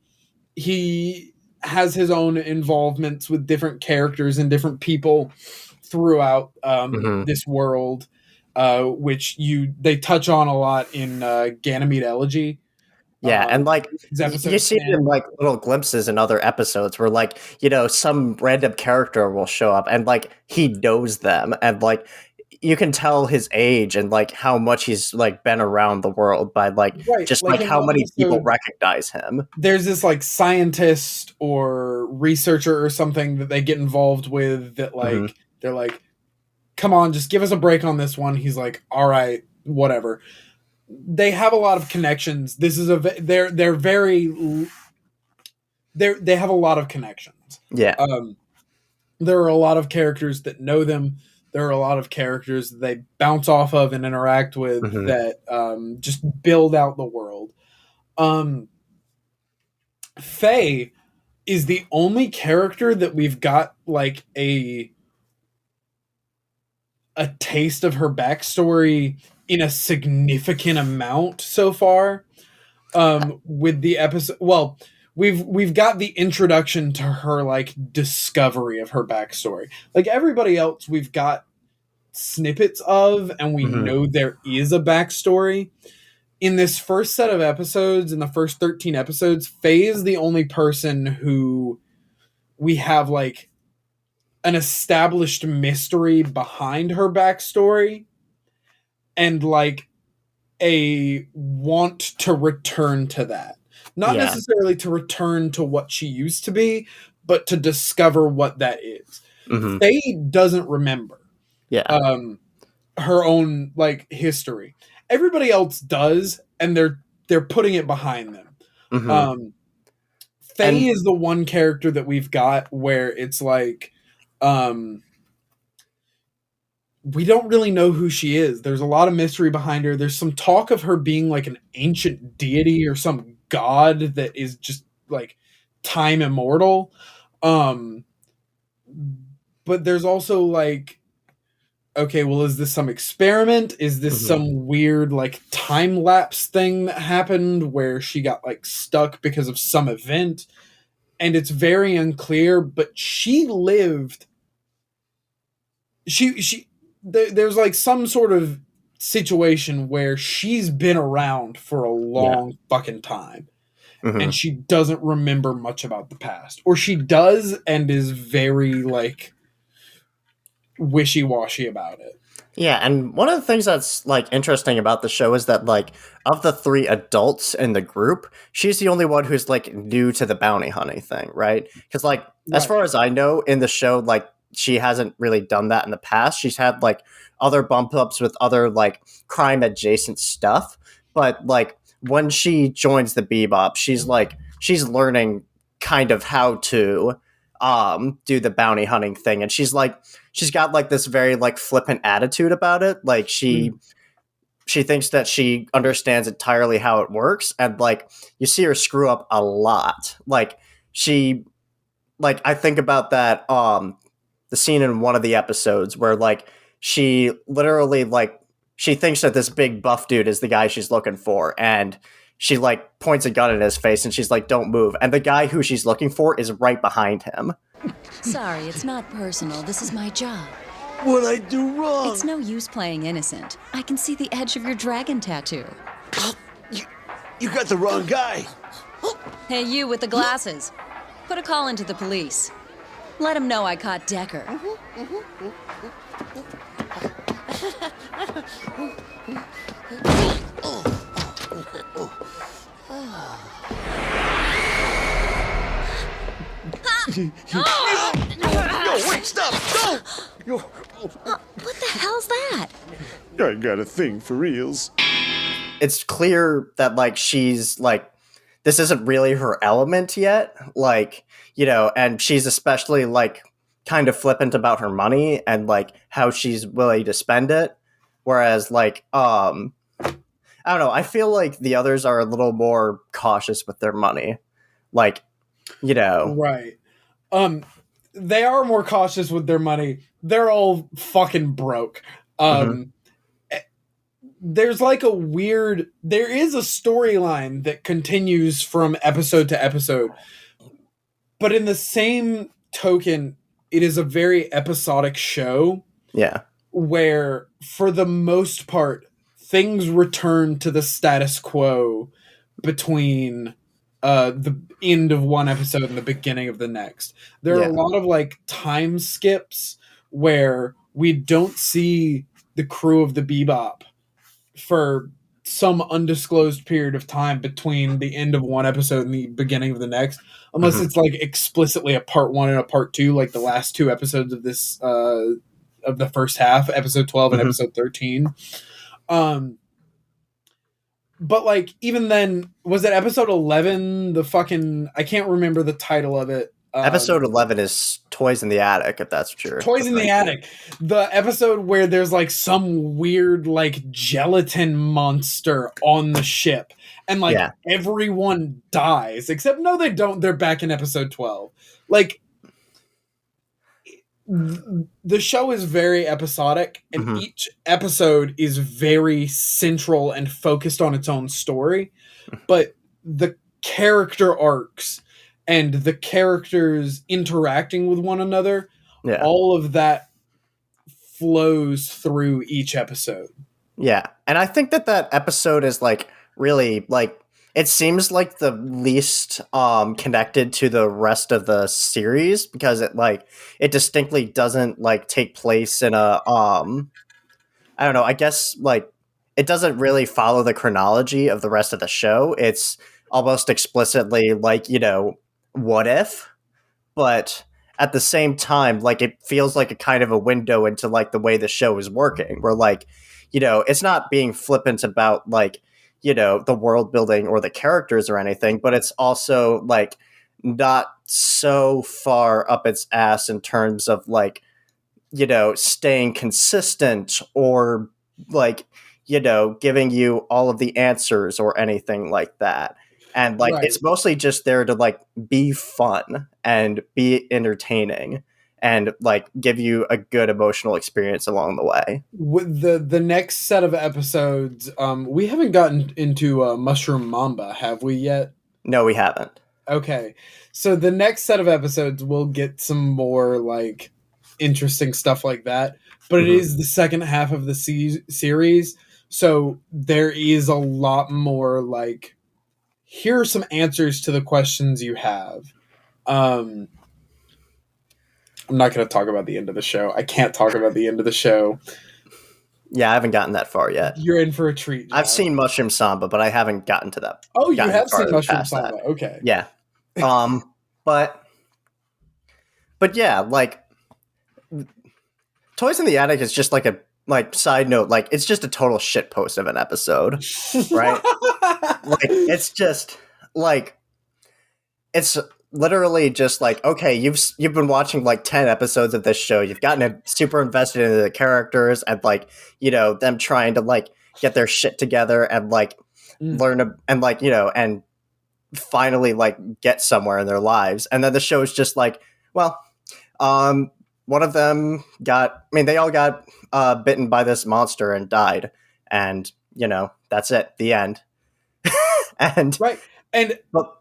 He has his own involvements with different characters and different people throughout this world, which they touch on a lot in Ganymede Elegy. Yeah, and like episode you see it 10. in like little glimpses in other episodes where like, you know, some random character will show up and like he knows them and like you can tell his age and like how much he's like been around the world by like just like in how one many people episode, recognize him. There's this like scientist or researcher or something that they get involved with that like they're like, come on, just give us a break on this one. He's like, all right, whatever. They have a lot of connections. This is they have a lot of connections. Yeah. There are a lot of characters that know them. There are a lot of characters that they bounce off of and interact with that just build out the world. Faye is the only character that we've got like a taste of her backstory in a significant amount so far. With the episode, well, we've got the introduction to her like discovery of her backstory. Like everybody else, we've got snippets of, and we know there is a backstory. In this first set of episodes, in the first 13 episodes, Faye is the only person who we have like an established mystery behind her backstory and like a want to return to that. Not necessarily to return to what she used to be, but to discover what that is. Faye doesn't remember her own like history. Everybody else does, and they're putting it behind them. Faye is the one character that we've got where it's like we don't really know who she is. There's a lot of mystery behind her. There's some talk of her being like an ancient deity or some god that is just like time immortal. But there's also like, okay, well, is this some experiment? Is this some weird like time lapse thing that happened where she got like stuck because of some event? And it's very unclear, but she lived. There's like some sort of situation where she's been around for a long fucking time. And she doesn't remember much about the past. Or she does and is very like wishy-washy about it. Yeah, and one of the things that's like interesting about the show is that like of the three adults in the group, she's the only one who's like new to the bounty hunting thing, right? Because like as far as I know in the show, like she hasn't really done that in the past. She's had like other bump ups with other like crime adjacent stuff, but like when she joins the Bebop, she's learning kind of how to do the bounty hunting thing, and she's got like this very like flippant attitude about it. Like she thinks that she understands entirely how it works, and like you see her screw up a lot. Like I think about that the scene in one of the episodes where like she literally like she thinks that this big buff dude is the guy she's looking for, and she like points a gun in his face and she's like, don't move. And the guy who she's looking for is right behind him. Sorry, it's not personal. This is my job. What'd I do wrong? It's no use playing innocent. I can see the edge of your dragon tattoo. You got the wrong guy. Hey, you with the glasses. Put a call into the police. Let them know I caught Decker. Yo, wait, stop! Go! What the hell's that? I got a thing for reals. It's clear that like she's like this isn't really her element yet, like, you know, and she's especially like kind of flippant about her money and like how she's willing to spend it, whereas like I don't know, I feel like the others are a little more cautious with their money, like, you know. Right. They are more cautious with their money. They're all fucking broke. there's like there is a storyline that continues from episode to episode, but in the same token, it is a very episodic show. Yeah. Where, for the most part, things return to the status quo between the end of one episode and the beginning of the next. There are a lot of like time skips where we don't see the crew of the Bebop for some undisclosed period of time between the end of one episode and the beginning of the next, unless it's like explicitly a part 1 and a part 2, like the last 2 episodes of this of the first half, episode 12 and episode 13. But like, even then, was it episode 11? I can't remember the title of it. Episode 11 is Toys in the Attic, if that's what you're Toys in the Attic. The episode where there's like some weird like gelatin monster on the ship. And like everyone dies. Except no, they don't. They're back in episode 12. Like, the show is very episodic, and each episode is very central and focused on its own story. But the character arcs and the characters interacting with one another, all of that flows through each episode. Yeah. And I think that episode is like really like, it seems like the least connected to the rest of the series, because it distinctly doesn't like take place in a I don't know, I guess like it doesn't really follow the chronology of the rest of the show. It's almost explicitly like, what if? But at the same time, like, it feels like a kind of a window into like the way the show is working, where like, it's not being flippant about like, the world building or the characters or anything, but it's also like not so far up its ass in terms of like, staying consistent or like, giving you all of the answers or anything like that. And like, it's mostly just there to like be fun and be entertaining and like give you a good emotional experience along the way. With the next set of episodes, we haven't gotten into Mushroom Mamba, have we yet? No, we haven't. Okay, so the next set of episodes will get some more like interesting stuff like that, but it is the second half of the series, so there is a lot more like, here are some answers to the questions you have. I'm not going to talk about the end of the show. I can't talk about the end of the show. Yeah, I haven't gotten that far yet. You're in for a treat, John. I've seen Mushroom Samba, but I haven't gotten to that. Oh, you have seen Mushroom Samba. That. Okay. Yeah. But yeah, like, Toys in the Attic is just like a side note, like, it's just a total shit post of an episode, right? Like, it's just like, it's literally just like, okay, you've been watching like 10 episodes of this show, you've gotten super invested into the characters and like, them trying to like get their shit together and like learn and like, and finally like get somewhere in their lives. And then the show is just like, well, one of them they all got bitten by this monster and died, and that's it, the end. And but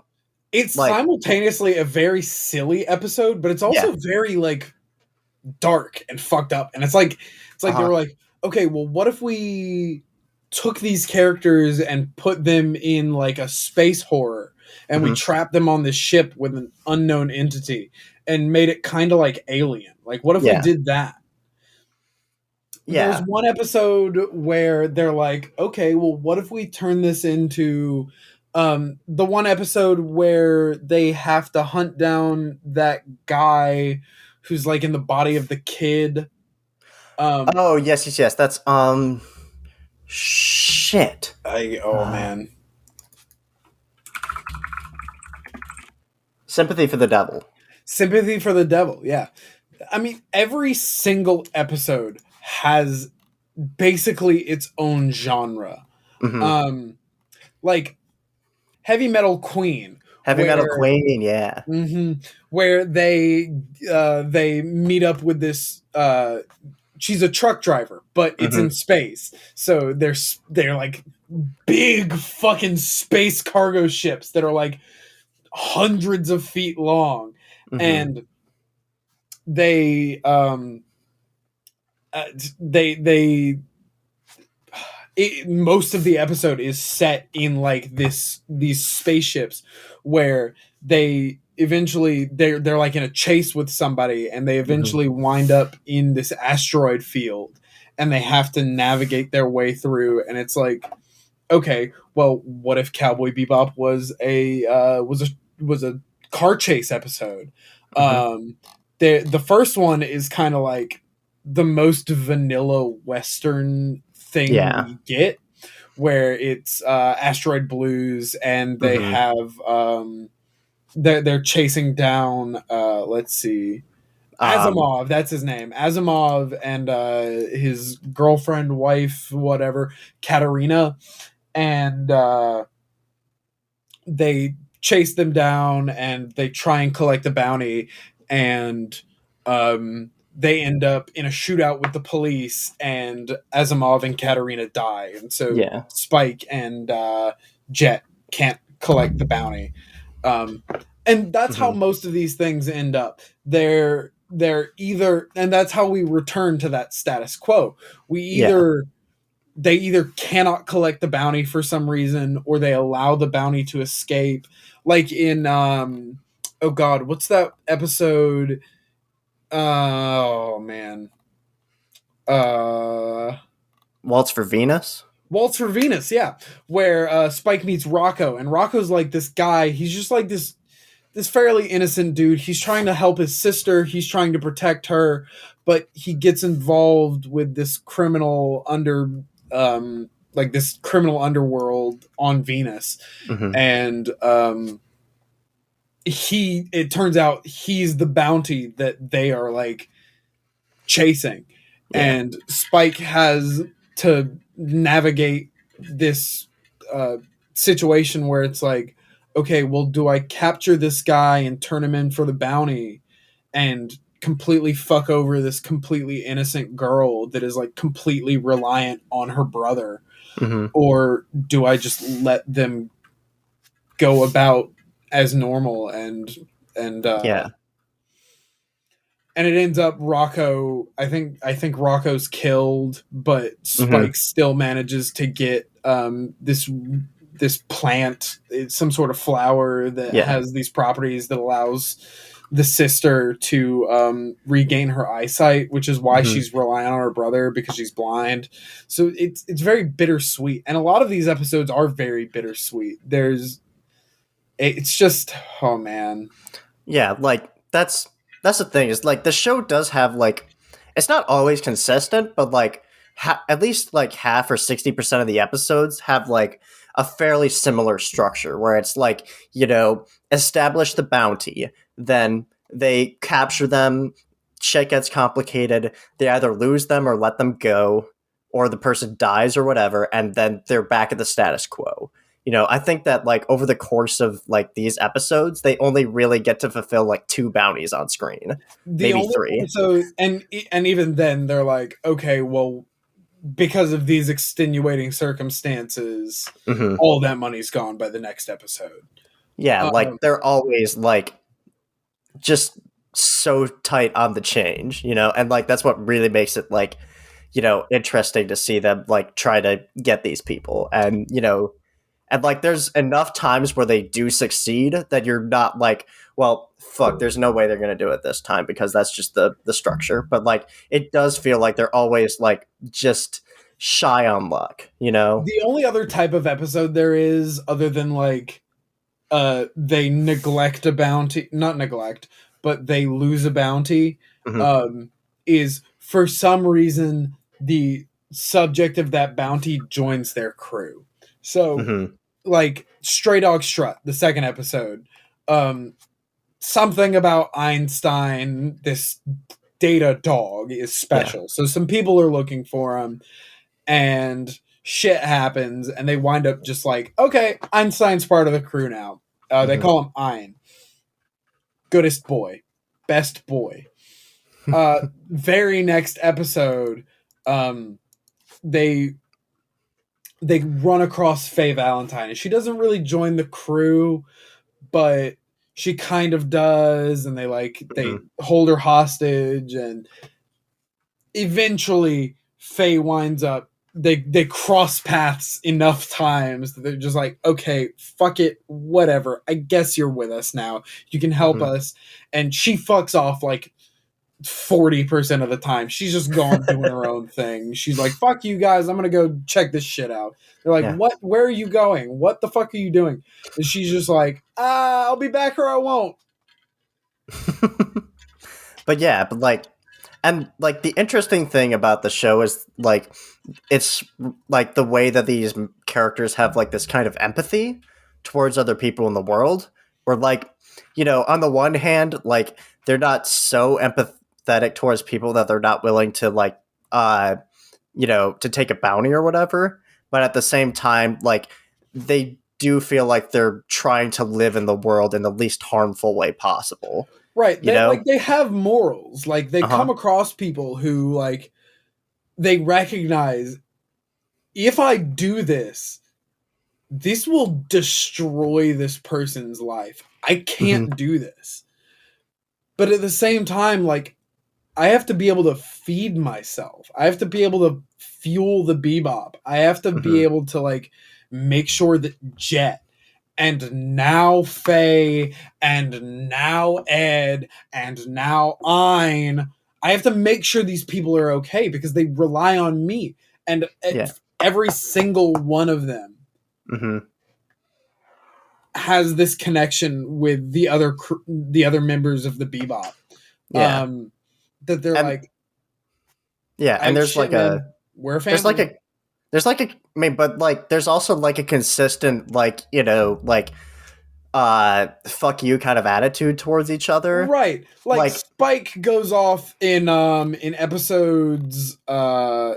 it's like, simultaneously a very silly episode, but it's also very like dark and fucked up. And it's like they were like, okay, well, what if we took these characters and put them in like a space horror, and we trapped them on this ship with an unknown entity and made it kind of like Alien? Like, what if we did that? There's one episode where they're like, okay, well, what if we turn this into the one episode where they have to hunt down that guy who's like in the body of the kid. Oh, yes. That's shit. Man. Sympathy for the Devil. Sympathy for the Devil, yeah. I mean, every single episode has basically its own genre. Like Heavy Metal Queen. Metal Queen, yeah. Where they meet up with this she's a truck driver, but it's in space. So they're like big fucking space cargo ships that are like hundreds of feet long, and they they most of the episode is set in like these spaceships where they're like in a chase with somebody, and they eventually wind up in this asteroid field, and they have to navigate their way through. And it's like, okay, well, what if Cowboy Bebop was a car chase episode? The first one is kind of like the most vanilla Western thing we get, where it's asteroid blues, and they have they're chasing down let's see, Asimov, that's his name, Asimov, and his girlfriend, wife, whatever, Katerina, and they chase them down, and they try and collect the bounty, and they end up in a shootout with the police, and Asimov and Katerina die, and so Spike and Jet can't collect the bounty, and that's how most of these things end up. They're either, and that's how we return to that status quo. They either cannot collect the bounty for some reason, or they allow the bounty to escape. Like in oh god, what's that episode? Oh man. Waltz for Venus? Waltz for Venus, yeah. Where Spike meets Rocco, and Rocco's like this guy, he's just like this fairly innocent dude. He's trying to help his sister, he's trying to protect her, but he gets involved with this criminal this criminal underworld on Venus. And it turns out he's the bounty that they are like chasing. And Spike has to navigate this situation where it's like, okay, well, do I capture this guy and turn him in for the bounty and completely fuck over this completely innocent girl that is like completely reliant on her brother, or do I just let them go about as normal? And it ends up Rocco, I think Rocco's killed, but Spike still manages to get this plant. It's some sort of flower that has these properties that allows the sister to regain her eyesight, which is why she's relying on her brother, because she's blind. So it's very bittersweet, and a lot of these episodes are very bittersweet. It's just, oh man, like that's the thing, is like the show does have like, it's not always consistent, but like at least like half or 60% of the episodes have like a fairly similar structure, where it's like, establish the bounty, then they capture them, shit gets complicated, they either lose them or let them go, or the person dies or whatever, and then they're back at the status quo. I think that like over the course of like these episodes, they only really get to fulfill like 2 bounties on screen, maybe 3. So and even then they're like, okay, well, because of these extenuating circumstances, all that money's gone by the next episode. Like they're always like just so tight on the change, and like that's what really makes it like, interesting to see them like try to get these people, and and like there's enough times where they do succeed that you're not like, well, fuck, there's no way they're gonna do it this time, because that's just the structure. But like it does feel like they're always like just shy on luck, The only other type of episode there is, other than like they neglect a bounty, not neglect, but they lose a bounty, is for some reason the subject of that bounty joins their crew. So like Stray Dog Strut, the second episode, something about Einstein, this data dog, is special. So some people are looking for him, and shit happens, and they wind up just like, okay, Einstein's part of the crew now. They call him Ein. Goodest boy. Best boy. Very next episode, they run across Faye Valentine, and she doesn't really join the crew, but she kind of does, and they hold her hostage, and eventually Faye winds up, they cross paths enough times that they're just like, okay, fuck it, whatever, I guess you're with us now, you can help us. And she fucks off like 40% of the time. She's just gone doing her own thing. She's like, fuck you guys, I'm gonna go check this shit out. They're like, what, where are you going, what the fuck are you doing? And she's just like, I'll be back or I won't. But yeah, but like, and like the interesting thing about the show is like, it's like the way that these characters have like this kind of empathy towards other people in the world, where like, you know, on the one hand, like they're not so empathetic towards people that they're not willing to like, you know, to take a bounty or whatever, but at the same time, like they do feel like they're trying to live in the world in the least harmful way possible. Right. You know? Like they have morals. Like they come across people who like they recognize, if I do this, this will destroy this person's life. I can't do this. But at the same time, like I have to be able to feed myself. I have to be able to fuel the Bebop. I have to be able to like make sure that Jet and now Faye and now Ed and now Ein, I have to make sure these people are okay because they rely on me. And every single one of them has this connection with the other members of the Bebop. That they're like, and there's like man, we're a family. But like there's also like a consistent like, you know, like fuck you kind of attitude towards each other. Right. Like Spike goes off in episodes,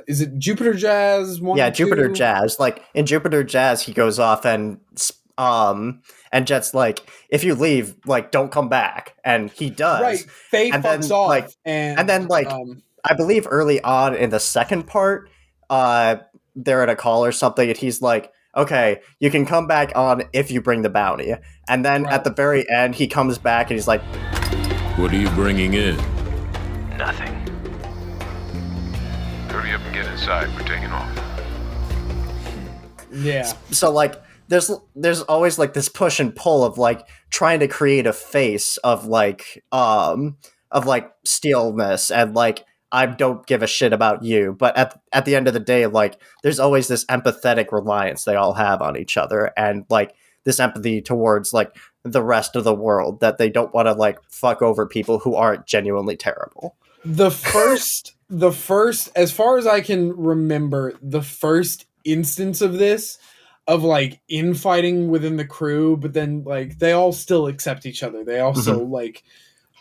is it Jupiter Jazz 1 or 2? Jupiter Jazz. Like in Jupiter Jazz he goes off and Jet's like, if you leave, like don't come back, and he does. Right. Faye and fucks then, off, like, and then like I believe early on in the second part, they're at a call or something, and he's like, okay, you can come back on if you bring the bounty. And then at the very end, he comes back and he's like, what are you bringing in? Nothing. Hurry up and get inside. We're taking off. Yeah. So like, there's always like this push and pull of like trying to create a face of like steelness and like, I don't give a shit about you. But at the end of the day, like there's always this empathetic reliance they all have on each other, and like this empathy towards like the rest of the world, that they don't want to like fuck over people who aren't genuinely terrible. The first, as far as I can remember, the first instance of this, of like infighting within the crew, but then like they all still accept each other. They also like,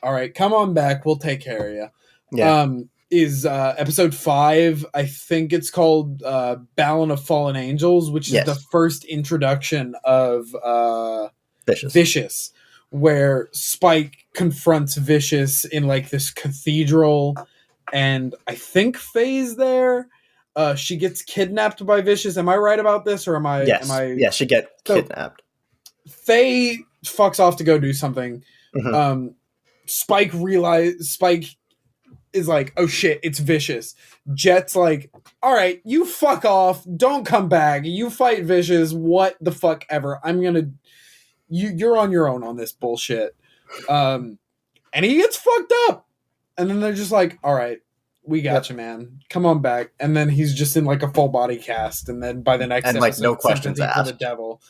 all right, come on back, we'll take care of you. Yeah. Is episode 5, I think it's called Balin of Fallen Angels, which is the first introduction of Vicious, where Spike confronts Vicious in like this cathedral, and I think Faye's there. She gets kidnapped by Vicious. Am I right about this, or am I? Yes, she gets kidnapped. Faye fucks off to go do something. Spike is like, oh shit, it's Vicious. Jet's like, all right, you fuck off, don't come back, you fight Vicious, what the fuck ever, you're on your own on this bullshit. And he gets fucked up, and then they're just like, all right, we got you, man, come on back. And then he's just in like a full body cast, and then by the next episode, like no questions asked. For the devil.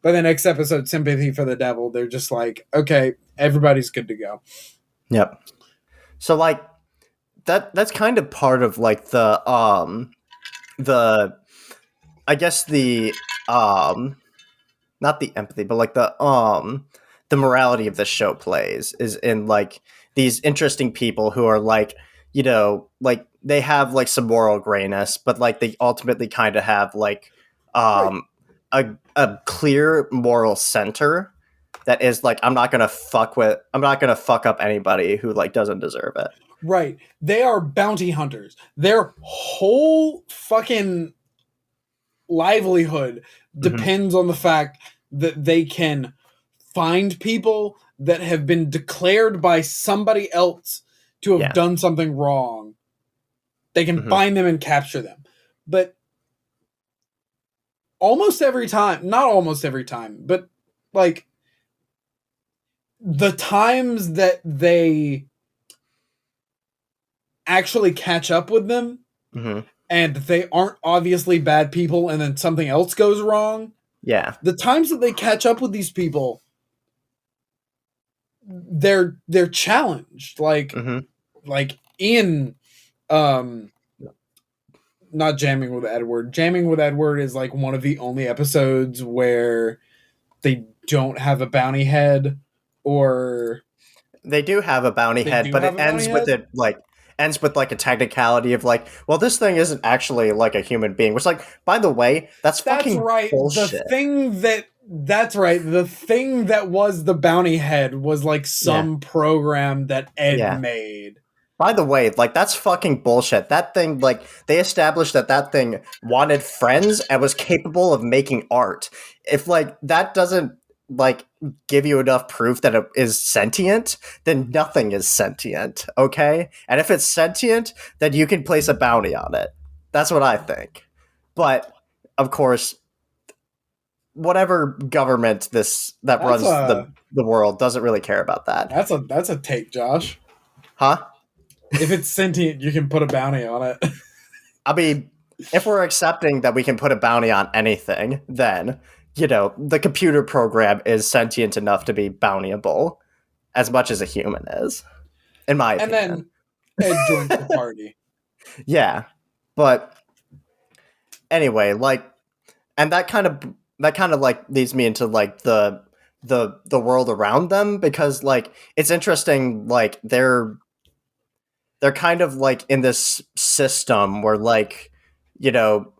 By the next episode, Sympathy for the Devil, they're just like, okay, everybody's good to go. Yep. So like that's kind of part of like the I guess the not the empathy, but like the morality of the show plays is in like these interesting people who are like, you know, like they have like some moral grayness, but like they ultimately kind of have like a clear moral center that is like, I'm not gonna fuck up anybody who like doesn't deserve it. Right. They are bounty hunters. Their whole fucking livelihood depends on the fact that they can find people that have been declared by somebody else to have Yeah. done something wrong. They can find them and capture them. But almost every time, not almost every time, but like the times that they actually catch up with them and they aren't obviously bad people and then something else goes wrong. Yeah. The times that they catch up with these people, they're challenged. Like in not Jamming with Edward. Jamming with Edward is like one of the only episodes where they don't have a bounty head, or they do have a bounty head, but it ends with it like a technicality of like, well, this thing isn't actually like a human being. Which, like, by the way, that's fucking right. bullshit. The thing that was the bounty head was like some program that Ed made. By the way, like, that's fucking bullshit. That thing, like, they established that thing wanted friends and was capable of making art. If, like, that doesn't, like, give you enough proof that it is sentient, then nothing is sentient, okay? And if it's sentient, then you can place a bounty on it. That's what I think. But, of course, whatever government that runs the world doesn't really care about that. That's a take, Josh. Huh? If it's sentient, you can put a bounty on it. I mean, if we're accepting that we can put a bounty on anything, then, you know, the computer program is sentient enough to be bountyable as much as a human is, in my opinion. And then Ed joins the party. Yeah. But anyway, like, and that kind of like leads me into like the world around them, because like it's interesting, like they're kind of like in this system where, like, you know,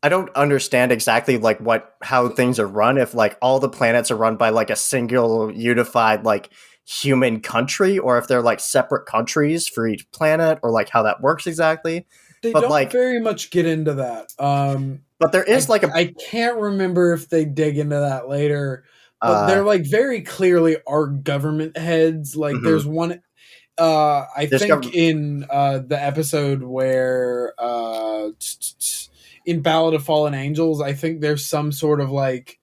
I don't understand exactly like how things are run, if like all the planets are run by like a single unified like human country, or if they're like separate countries for each planet, or like how that works exactly. They but don't like very much get into that. But there is I can't remember if they dig into that later, but they're like very clearly our government heads. Like there's one in the episode where in Ballad of Fallen Angels, I think there's some sort of like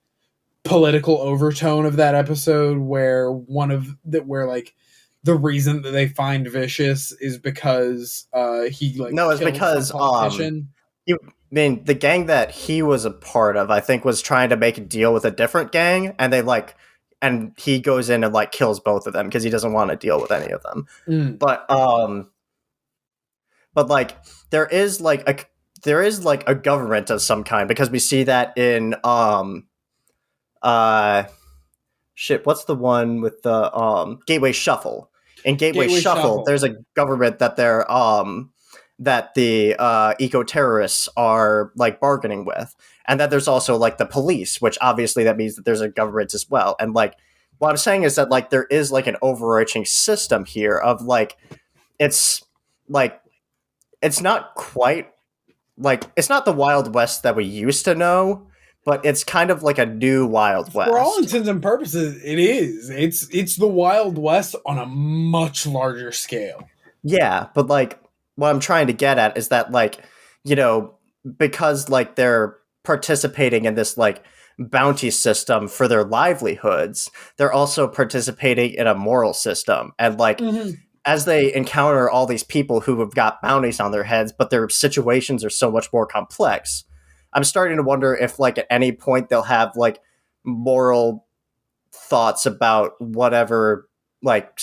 political overtone of that episode where like the reason that they find Vicious is because he like it's because the gang that he was a part of, I think, was trying to make a deal with a different gang, and he goes in and like kills both of them because he doesn't want to deal with any of them. But like there is like a government of some kind, because we see that in what's the one with the Gateway Shuffle? In Gateway Shuffle, there's a government that they're that the eco-terrorists are like bargaining with, and that there's also like the police, which obviously that means that there's a government as well. And like what I'm saying is that like there is like an overarching system here of like it's not quite like, it's not the Wild West that we used to know, but it's kind of like a new Wild West. For all intents and purposes, it is. It's the Wild West on a much larger scale. Yeah, but like what I'm trying to get at is that, like, you know, because like they're participating in this like bounty system for their livelihoods, they're also participating in a moral system. And like as they encounter all these people who have got bounties on their heads, but their situations are so much more complex, I'm starting to wonder if like at any point they'll have like moral thoughts about whatever, like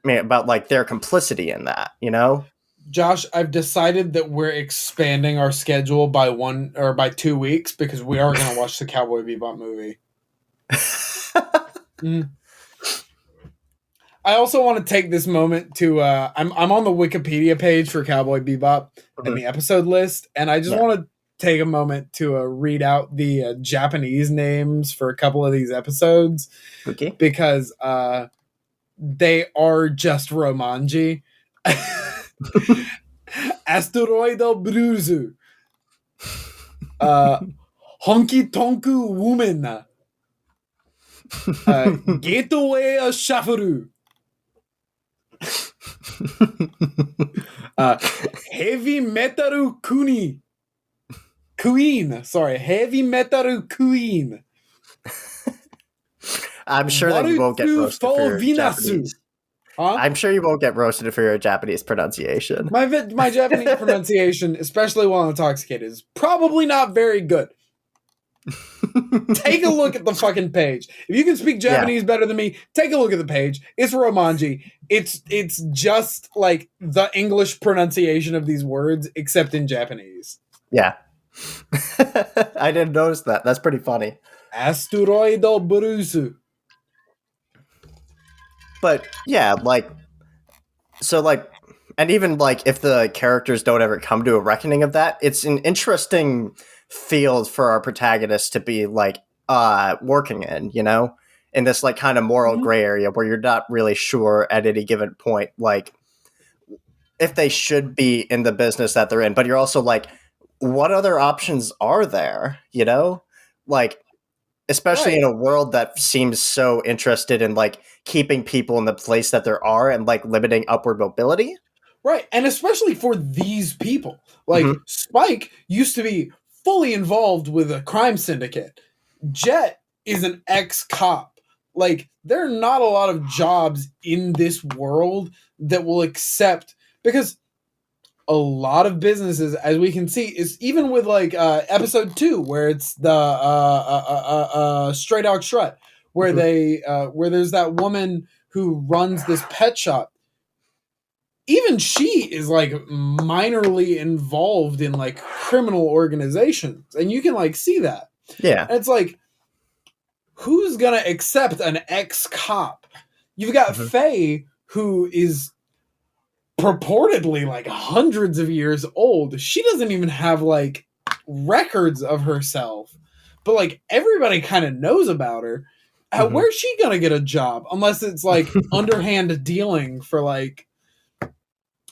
about like their complicity in that, you know? Josh, I've decided that we're expanding our schedule by 2 weeks, because we are going to watch the Cowboy Bebop movie. I also want to take this moment to I'm on the Wikipedia page for Cowboy Bebop and the episode list, and I just want to take a moment to read out the Japanese names for a couple of these episodes, because they are just Romanji. Asteroido Bruzu. Honky Tonku Woman. Gateway Shuffle. Heavy Metal Queen. Heavy Metal Queen. I'm sure that you won't get roasted for your Vinasu. Japanese. Huh? I'm sure you won't get roasted for your Japanese pronunciation. My Japanese pronunciation, especially while intoxicated, is probably not very good. Take a look at the fucking page. If you can speak Japanese better than me, take a look at the page. It's Romanji. It's just like the English pronunciation of these words, except in Japanese. Yeah. I didn't notice that. That's pretty funny. Asteroido Brusu. But yeah, like, so like, and even like if the characters don't ever come to a reckoning of that, it's an interesting field for our protagonists to be like working in, you know, in this like kind of moral gray area where you're not really sure at any given point, like if they should be in the business that they're in, but you're also like, what other options are there, you know, like. Especially in a world that seems so interested in like keeping people in the place that there are and like limiting upward mobility. Right. And especially for these people. Like Spike used to be fully involved with a crime syndicate. Jet is an ex-cop. Like there are not a lot of jobs in this world that will accept, because a lot of businesses, as we can see, is even with like episode 2, where it's the Stray Dog Strut, where they where there's that woman who runs this pet shop. Even she is like minorly involved in like criminal organizations, and you can like see that. Yeah, and it's like, who's gonna accept an ex-cop? You've got Faye, who is purportedly like hundreds of years old. She doesn't even have like records of herself, but like everybody kind of knows about her. Where's she gonna get a job unless it's like underhand dealing for like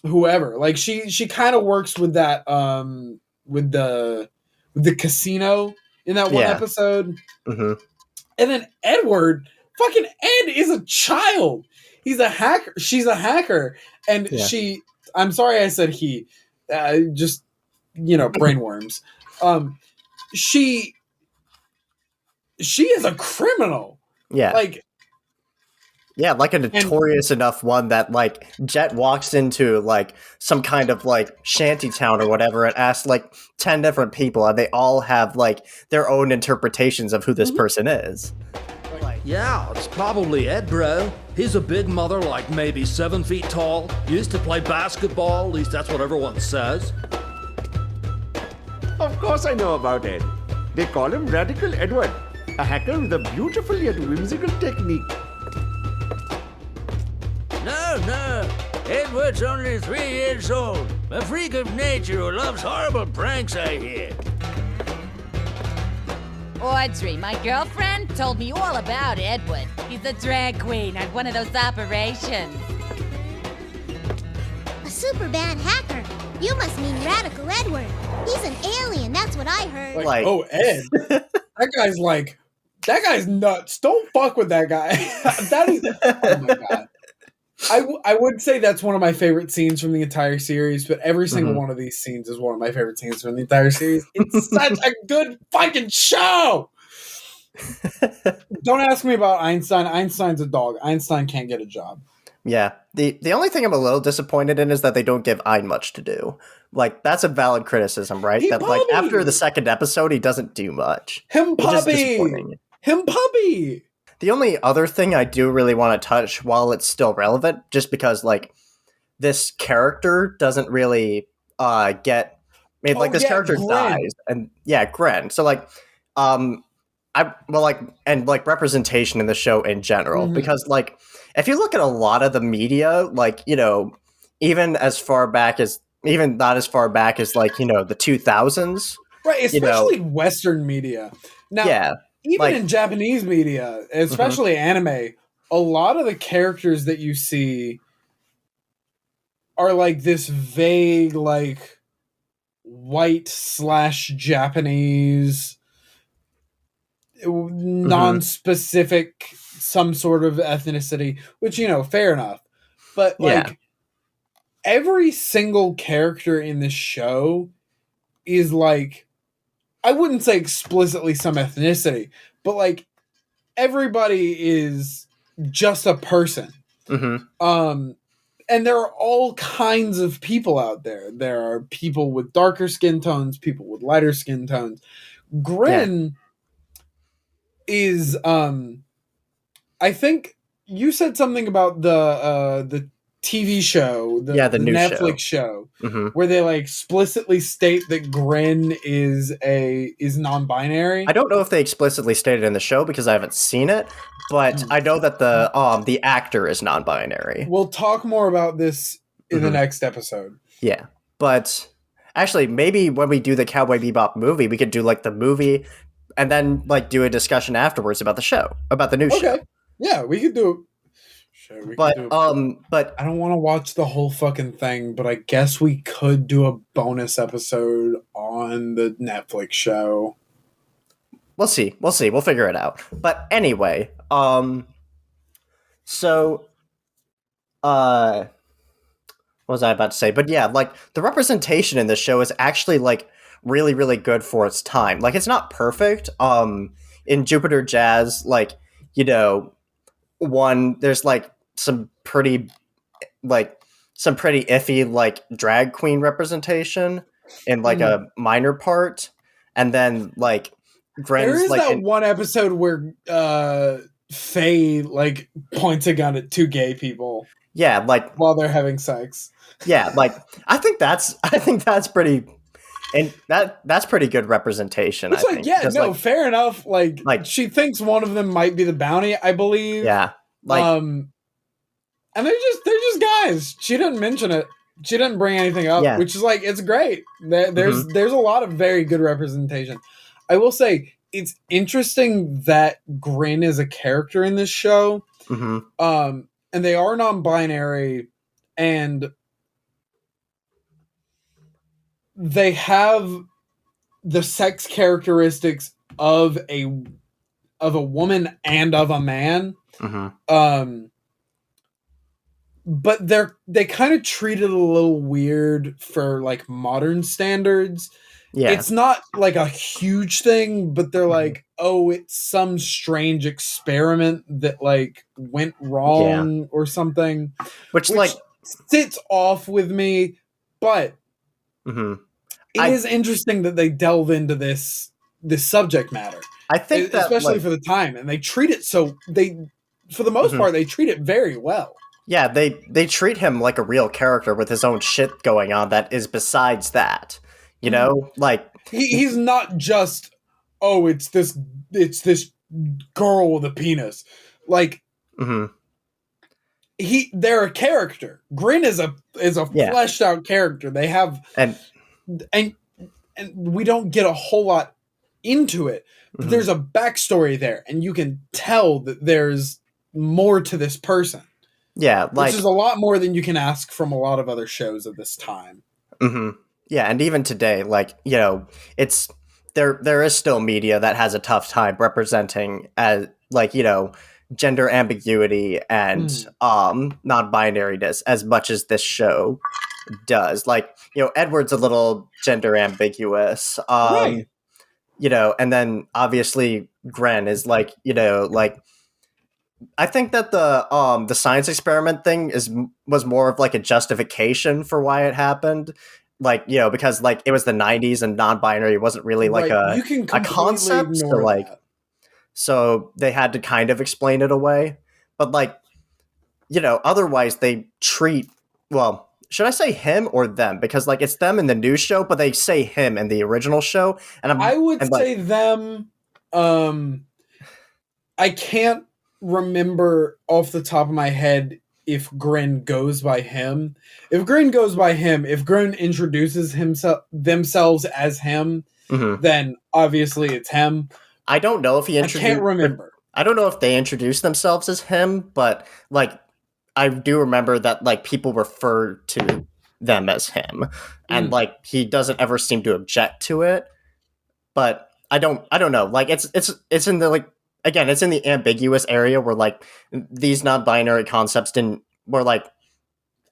whoever? Like she kind of works with that with the casino in that one episode. And then Edward, fucking Ed, is a child. He's a hacker. She's a hacker. And she, I'm sorry I said he, just, you know, brainworms. She is a criminal. Yeah. Like a notorious enough one that like Jet walks into like some kind of like shanty town or whatever and asks like 10 different people, and they all have like their own interpretations of who this person is. Yeah, it's probably Ed, bro. He's a big mother, like maybe 7 feet tall. Used to play basketball, at least that's what everyone says. Of course I know about Ed. They call him Radical Edward, a hacker with a beautiful yet whimsical technique. No. Edward's only 3 years old. A freak of nature who loves horrible pranks, I hear. Audrey, my girlfriend, told me all about Edward. He's a drag queen at one of those operations. A super bad hacker. You must mean Radical Edward. He's an alien, that's what I heard. Like oh, Ed. That guy's nuts. Don't fuck with that guy. That is, oh my god. I would say that's one of my favorite scenes from the entire series, but every single one of these scenes is one of my favorite scenes from the entire series. It's such a good fucking show! Don't ask me about Einstein. Einstein's a dog. Einstein can't get a job. Yeah. The only thing I'm a little disappointed in is that they don't give Ein much to do. Like, that's a valid criticism, right? That like after the second episode, he doesn't do much. Him puppy! The only other thing I do really want to touch while it's still relevant, just because like this character doesn't really get made, like this character dies, and Gren. So like representation in the show in general, because like if you look at a lot of the media, like, you know, even not as far back as like, you know, the 2000s, right? Especially Western media. Now, even in Japanese media, especially anime, a lot of the characters that you see are like this vague, like white/Japanese, non-specific, some sort of ethnicity, which, fair enough. But like every single character in this show is like, I wouldn't say explicitly some ethnicity, but like everybody is just a person. And there are all kinds of people out there. There are people with darker skin tones, people with lighter skin tones. Grin is, I think you said something about the TV show, the new Netflix show, where they like explicitly state that Grin is non-binary. I don't know if they explicitly stated in the show because I haven't seen it, but I know that the actor is non-binary. We'll talk more about this in the next episode. Yeah, but actually, maybe when we do the Cowboy Bebop movie, we could do like the movie and then like do a discussion afterwards about the show, about the new show. Yeah, we could do it. But I don't want to watch the whole fucking thing, but I guess we could do a bonus episode on the Netflix show. We'll see. We'll figure it out. But anyway, what was I about to say? But yeah, like the representation in this show is actually like really, really good for its time. Like it's not perfect. In Jupiter Jazz, like, there's like some pretty iffy like drag queen representation in like a minor part, and then like Gren's, there is like that one episode where Faye like points a gun at two gay people. Yeah, like while they're having sex. Yeah, like I think that's pretty, and that's pretty good represention. It's fair enough. Like she thinks one of them might be the bounty, I believe. Yeah, and they're just guys. She didn't mention it. She didn't bring anything up, which is like, it's great. There's a lot of very good representation. I will say it's interesting that Grin is a character in this show. And they are non-binary, and they have the sex characteristics of a woman and of a man. But they kind of treat it a little weird for like modern standards. Yeah. It's not like a huge thing, but they're like, oh, it's some strange experiment that like went wrong or something. Which like sits off with me, but it is interesting that they delve into this subject matter. I think that, especially for the time, and they treat it for the most part, they treat it very well. Yeah, they treat him like a real character with his own shit going on that is besides that. Like he's not just, oh, it's this girl with a penis. Like they're a character. Grin is a fleshed out character. They have and we don't get a whole lot into it, but there's a backstory there, and you can tell that there's more to this person. Yeah, like, which is a lot more than you can ask from a lot of other shows of this time. Yeah, and even today, like, it's there is still media that has a tough time representing as like, gender ambiguity and non-binariness as much as this show does. Like, Edward's a little gender ambiguous. And then obviously Gren is like, like, I think that the science experiment thing was more of like a justification for why it happened. Like, because like it was the 90s and non-binary wasn't really like a concept. So like, so they had to kind of explain it away. But like, otherwise they treat, well, should I say him or them? Because like it's them in the new show, but they say him in the original show. And I would say them. I can't remember off the top of my head if Grin goes by him. If Grin goes by him, if Grin introduces themselves as him, then obviously it's him. I don't know if he I can't remember. I don't know if they introduced themselves as him, but like I do remember that like people refer to them as him, and like he doesn't ever seem to object to it. But I don't know. Like it's in the like again, it's in the ambiguous area where like these non-binary concepts didn't were like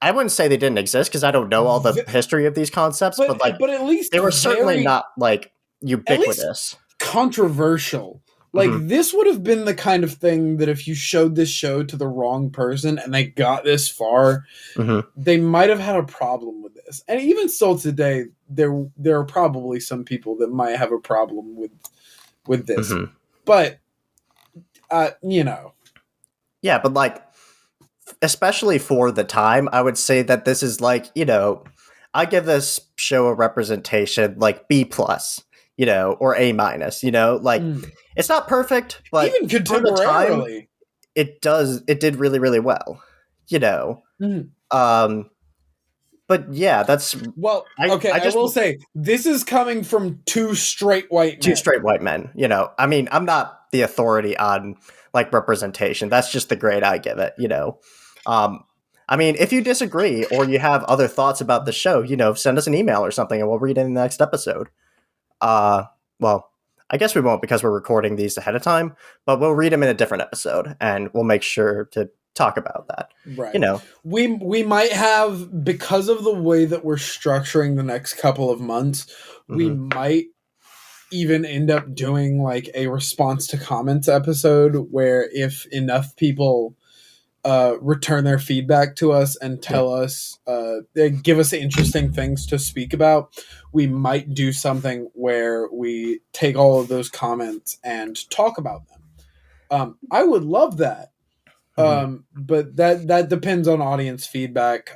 I wouldn't say they didn't exist because I don't know all the history of these concepts, but like but at least they were certainly very- not like at least ubiquitous. controversial. Like this would have been the kind of thing that if you showed this show to the wrong person and they got this far, they might have had a problem with this. And even still today, there are probably some people that might have a problem with this. But you know. Yeah, but like especially for the time, I would say that this is like, you know, I give this show a representation like B plus, you know, or A minus, you know, like it's not perfect, but even contemporarily, it did really, really well, you know. But yeah, that's well. Okay, I will say this is coming from two straight white men. You know, I mean, I'm not the authority on like representation. That's just the grade I give it. You know, I mean, if you disagree or you have other thoughts about the show, you know, send us an email or something, and we'll read it in the next episode. Well, I guess we won't because we're recording these ahead of time, but we'll read them in a different episode, and we'll make sure to talk about that. Right. You know, we might have, because of the way that we're structuring the next couple of months, we might even end up doing like a response to comments episode where if enough people return their feedback to us and tell us, they give us interesting things to speak about, we might do something where we take all of those comments and talk about them. I would love that. But that depends on audience feedback.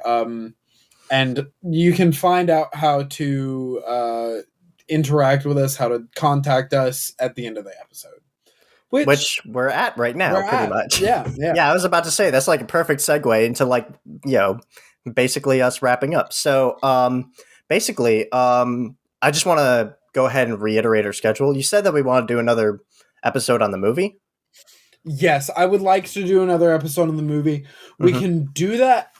And you can find out how to interact with us, how to contact us at the end of the episode. Which we're at right now, pretty much. Yeah. Yeah, I was about to say, that's like a perfect segue into like, you know, basically us wrapping up. So basically, I just want to go ahead and reiterate our schedule. You said that we want to do another episode on the movie. Yes, I would like to do another episode on the movie. We can do that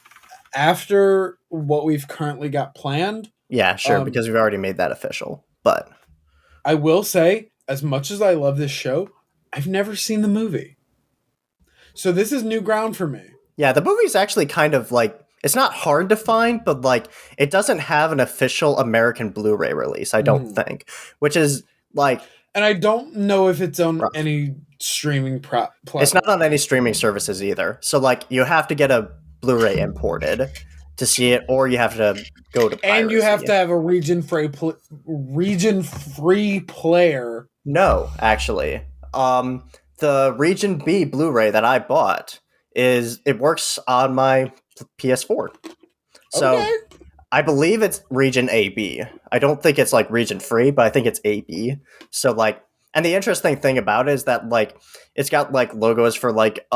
after what we've currently got planned. Yeah, sure, because we've already made that official. But I will say, as much as I love this show, I've never seen the movie. So this is new ground for me. Yeah, the movie's actually kind of like, it's not hard to find, but like it doesn't have an official American Blu-ray release, I don't think, which is like... And I don't know if it's on any streaming platform. It's not on any streaming services either. So like you have to get a Blu-ray imported to see it, or you have to go to piracy. And you have to have a region-free player. No, actually. The Region B Blu-ray that I bought it works on my PS4. So I believe it's Region AB. I don't think it's like region free, but I think it's AB. So like, and the interesting thing about it is that like it's got like logos for like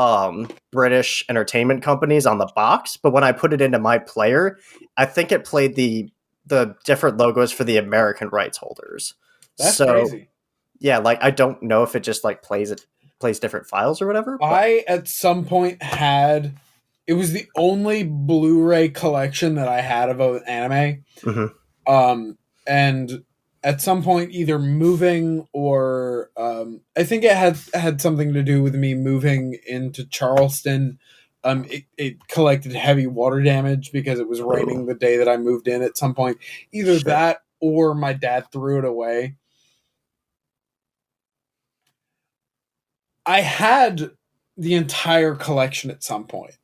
British entertainment companies on the box, but when I put it into my player, I think it played the different logos for the American rights holders. That's crazy. Yeah, like I don't know if it just like plays different files or whatever. But... I at some point it was the only Blu-ray collection that I had of an anime. And at some point, either moving or I think it had something to do with me moving into Charleston. It collected heavy water damage because it was raining the day that I moved in at some point. Either that or my dad threw it away. I had the entire collection at some point.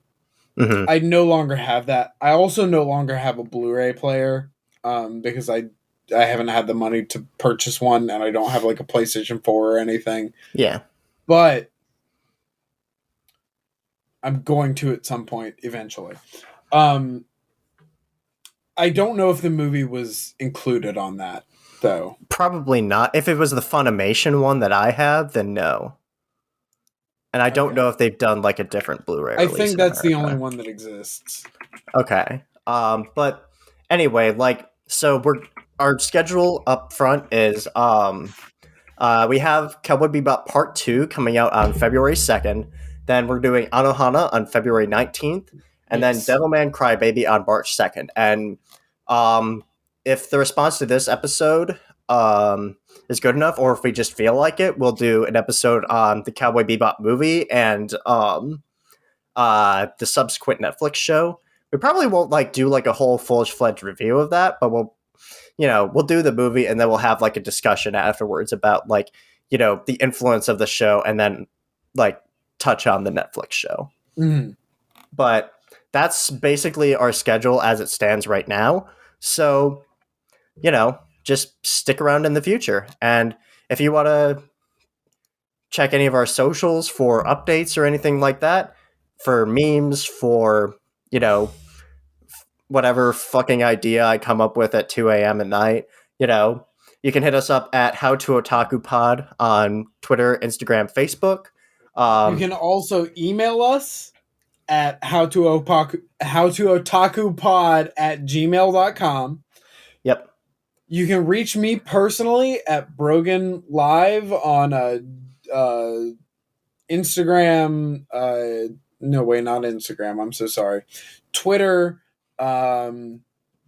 I no longer have that. I also no longer have a Blu-ray player because I haven't had the money to purchase one, and I don't have like a PlayStation 4 or anything. Yeah. But I'm going to at some point eventually. I don't know if the movie was included on that, though. Probably not. If it was the Funimation one that I have, then no. And I don't know if they've done like a different Blu-ray release. I think that's the only one that exists. Okay. But anyway, like, so our schedule up front is we have Cowboy Bebop Part 2 coming out on February 2nd. Then we're doing Anohana on February 19th. and Yes. then Devilman Crybaby on March 2nd. And if the response to this episode is good enough, or if we just feel like it, we'll do an episode on the Cowboy Bebop movie and the subsequent Netflix show. We probably won't like do like a whole full-fledged review of that, but we'll do the movie and then we'll have like a discussion afterwards about like, the influence of the show and then like touch on the Netflix show. Mm-hmm. But that's basically our schedule as it stands right now. So, just stick around in the future. And if you want to check any of our socials for updates or anything like that, for memes, for, whatever fucking idea I come up with at 2 a.m. at night, you can hit us up at How-to Otaku Pod on Twitter, Instagram, Facebook. You can also email us at howtootakupod@gmail.com. Yep. You can reach me personally at Brogan Live on Instagram. No way, not Instagram. I'm so sorry. Twitter.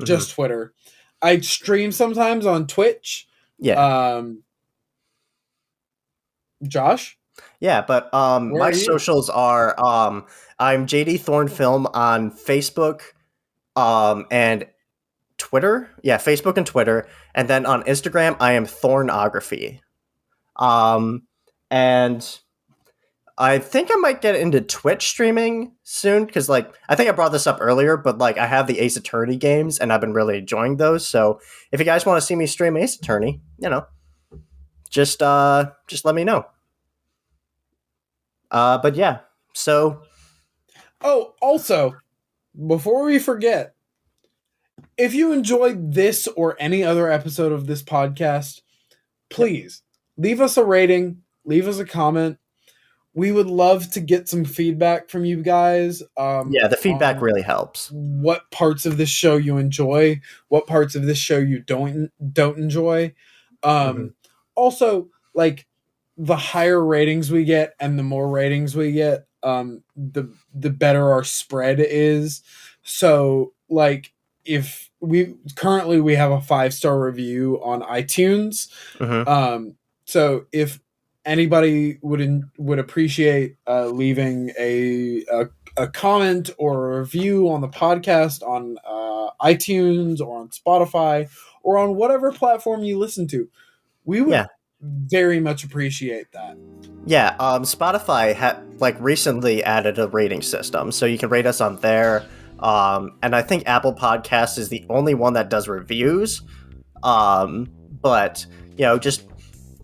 Just Twitter. I stream sometimes on Twitch. Yeah. Josh? Yeah, but my socials are I'm JD Thorn Film on Facebook and Twitter. Yeah, Facebook and Twitter. And then on Instagram, I am Thornography. And I think I might get into Twitch streaming soon because, like, I think I brought this up earlier, but like, I have the Ace Attorney games and I've been really enjoying those. So if you guys want to see me stream Ace Attorney, just let me know. But yeah, so. Oh, also, before we forget, if you enjoyed this or any other episode of this podcast, please leave us a rating, leave us a comment. We would love to get some feedback from you guys. The feedback really helps. What parts of this show you enjoy, what parts of this show you don't enjoy. Also, like, the higher ratings we get and the more ratings we get, the better our spread is. So, like, if we have a 5-star review on iTunes. So if anybody would appreciate leaving a comment or a review on the podcast on iTunes or on Spotify or on whatever platform you listen to, we would very much appreciate that. Yeah, Spotify recently added a rating system, so you can rate us on there. And I think Apple Podcasts is the only one that does reviews. But just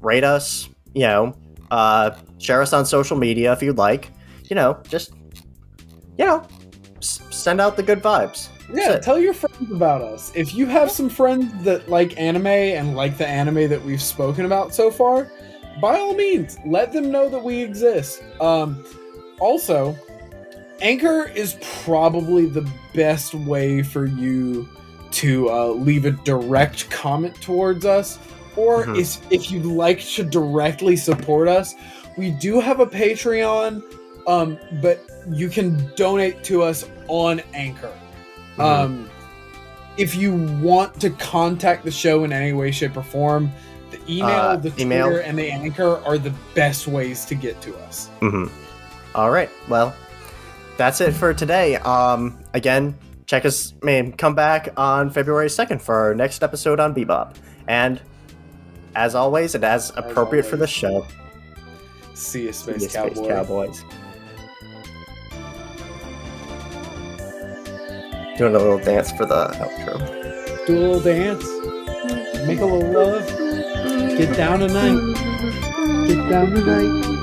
rate us. Share us on social media if you'd like. Send out the good vibes. Yeah, tell your friends about us. If you have some friends that like anime and like the anime that we've spoken about so far, by all means, let them know that we exist. Also, Anchor is probably the best way for you to leave a direct comment towards us. Or if you'd like to directly support us, we do have a Patreon, but you can donate to us on Anchor. If you want to contact the show in any way, shape, or form, the email, the Twitter, and the Anchor are the best ways to get to us. All right. Well, that's it for today. Again, come back on February 2nd for our next episode on Bebop. And as always, and as appropriate for the show, see you, Space Cowboys. Doing a little dance for the outro. Do a little dance. Make a little love. Get down tonight. Get down tonight.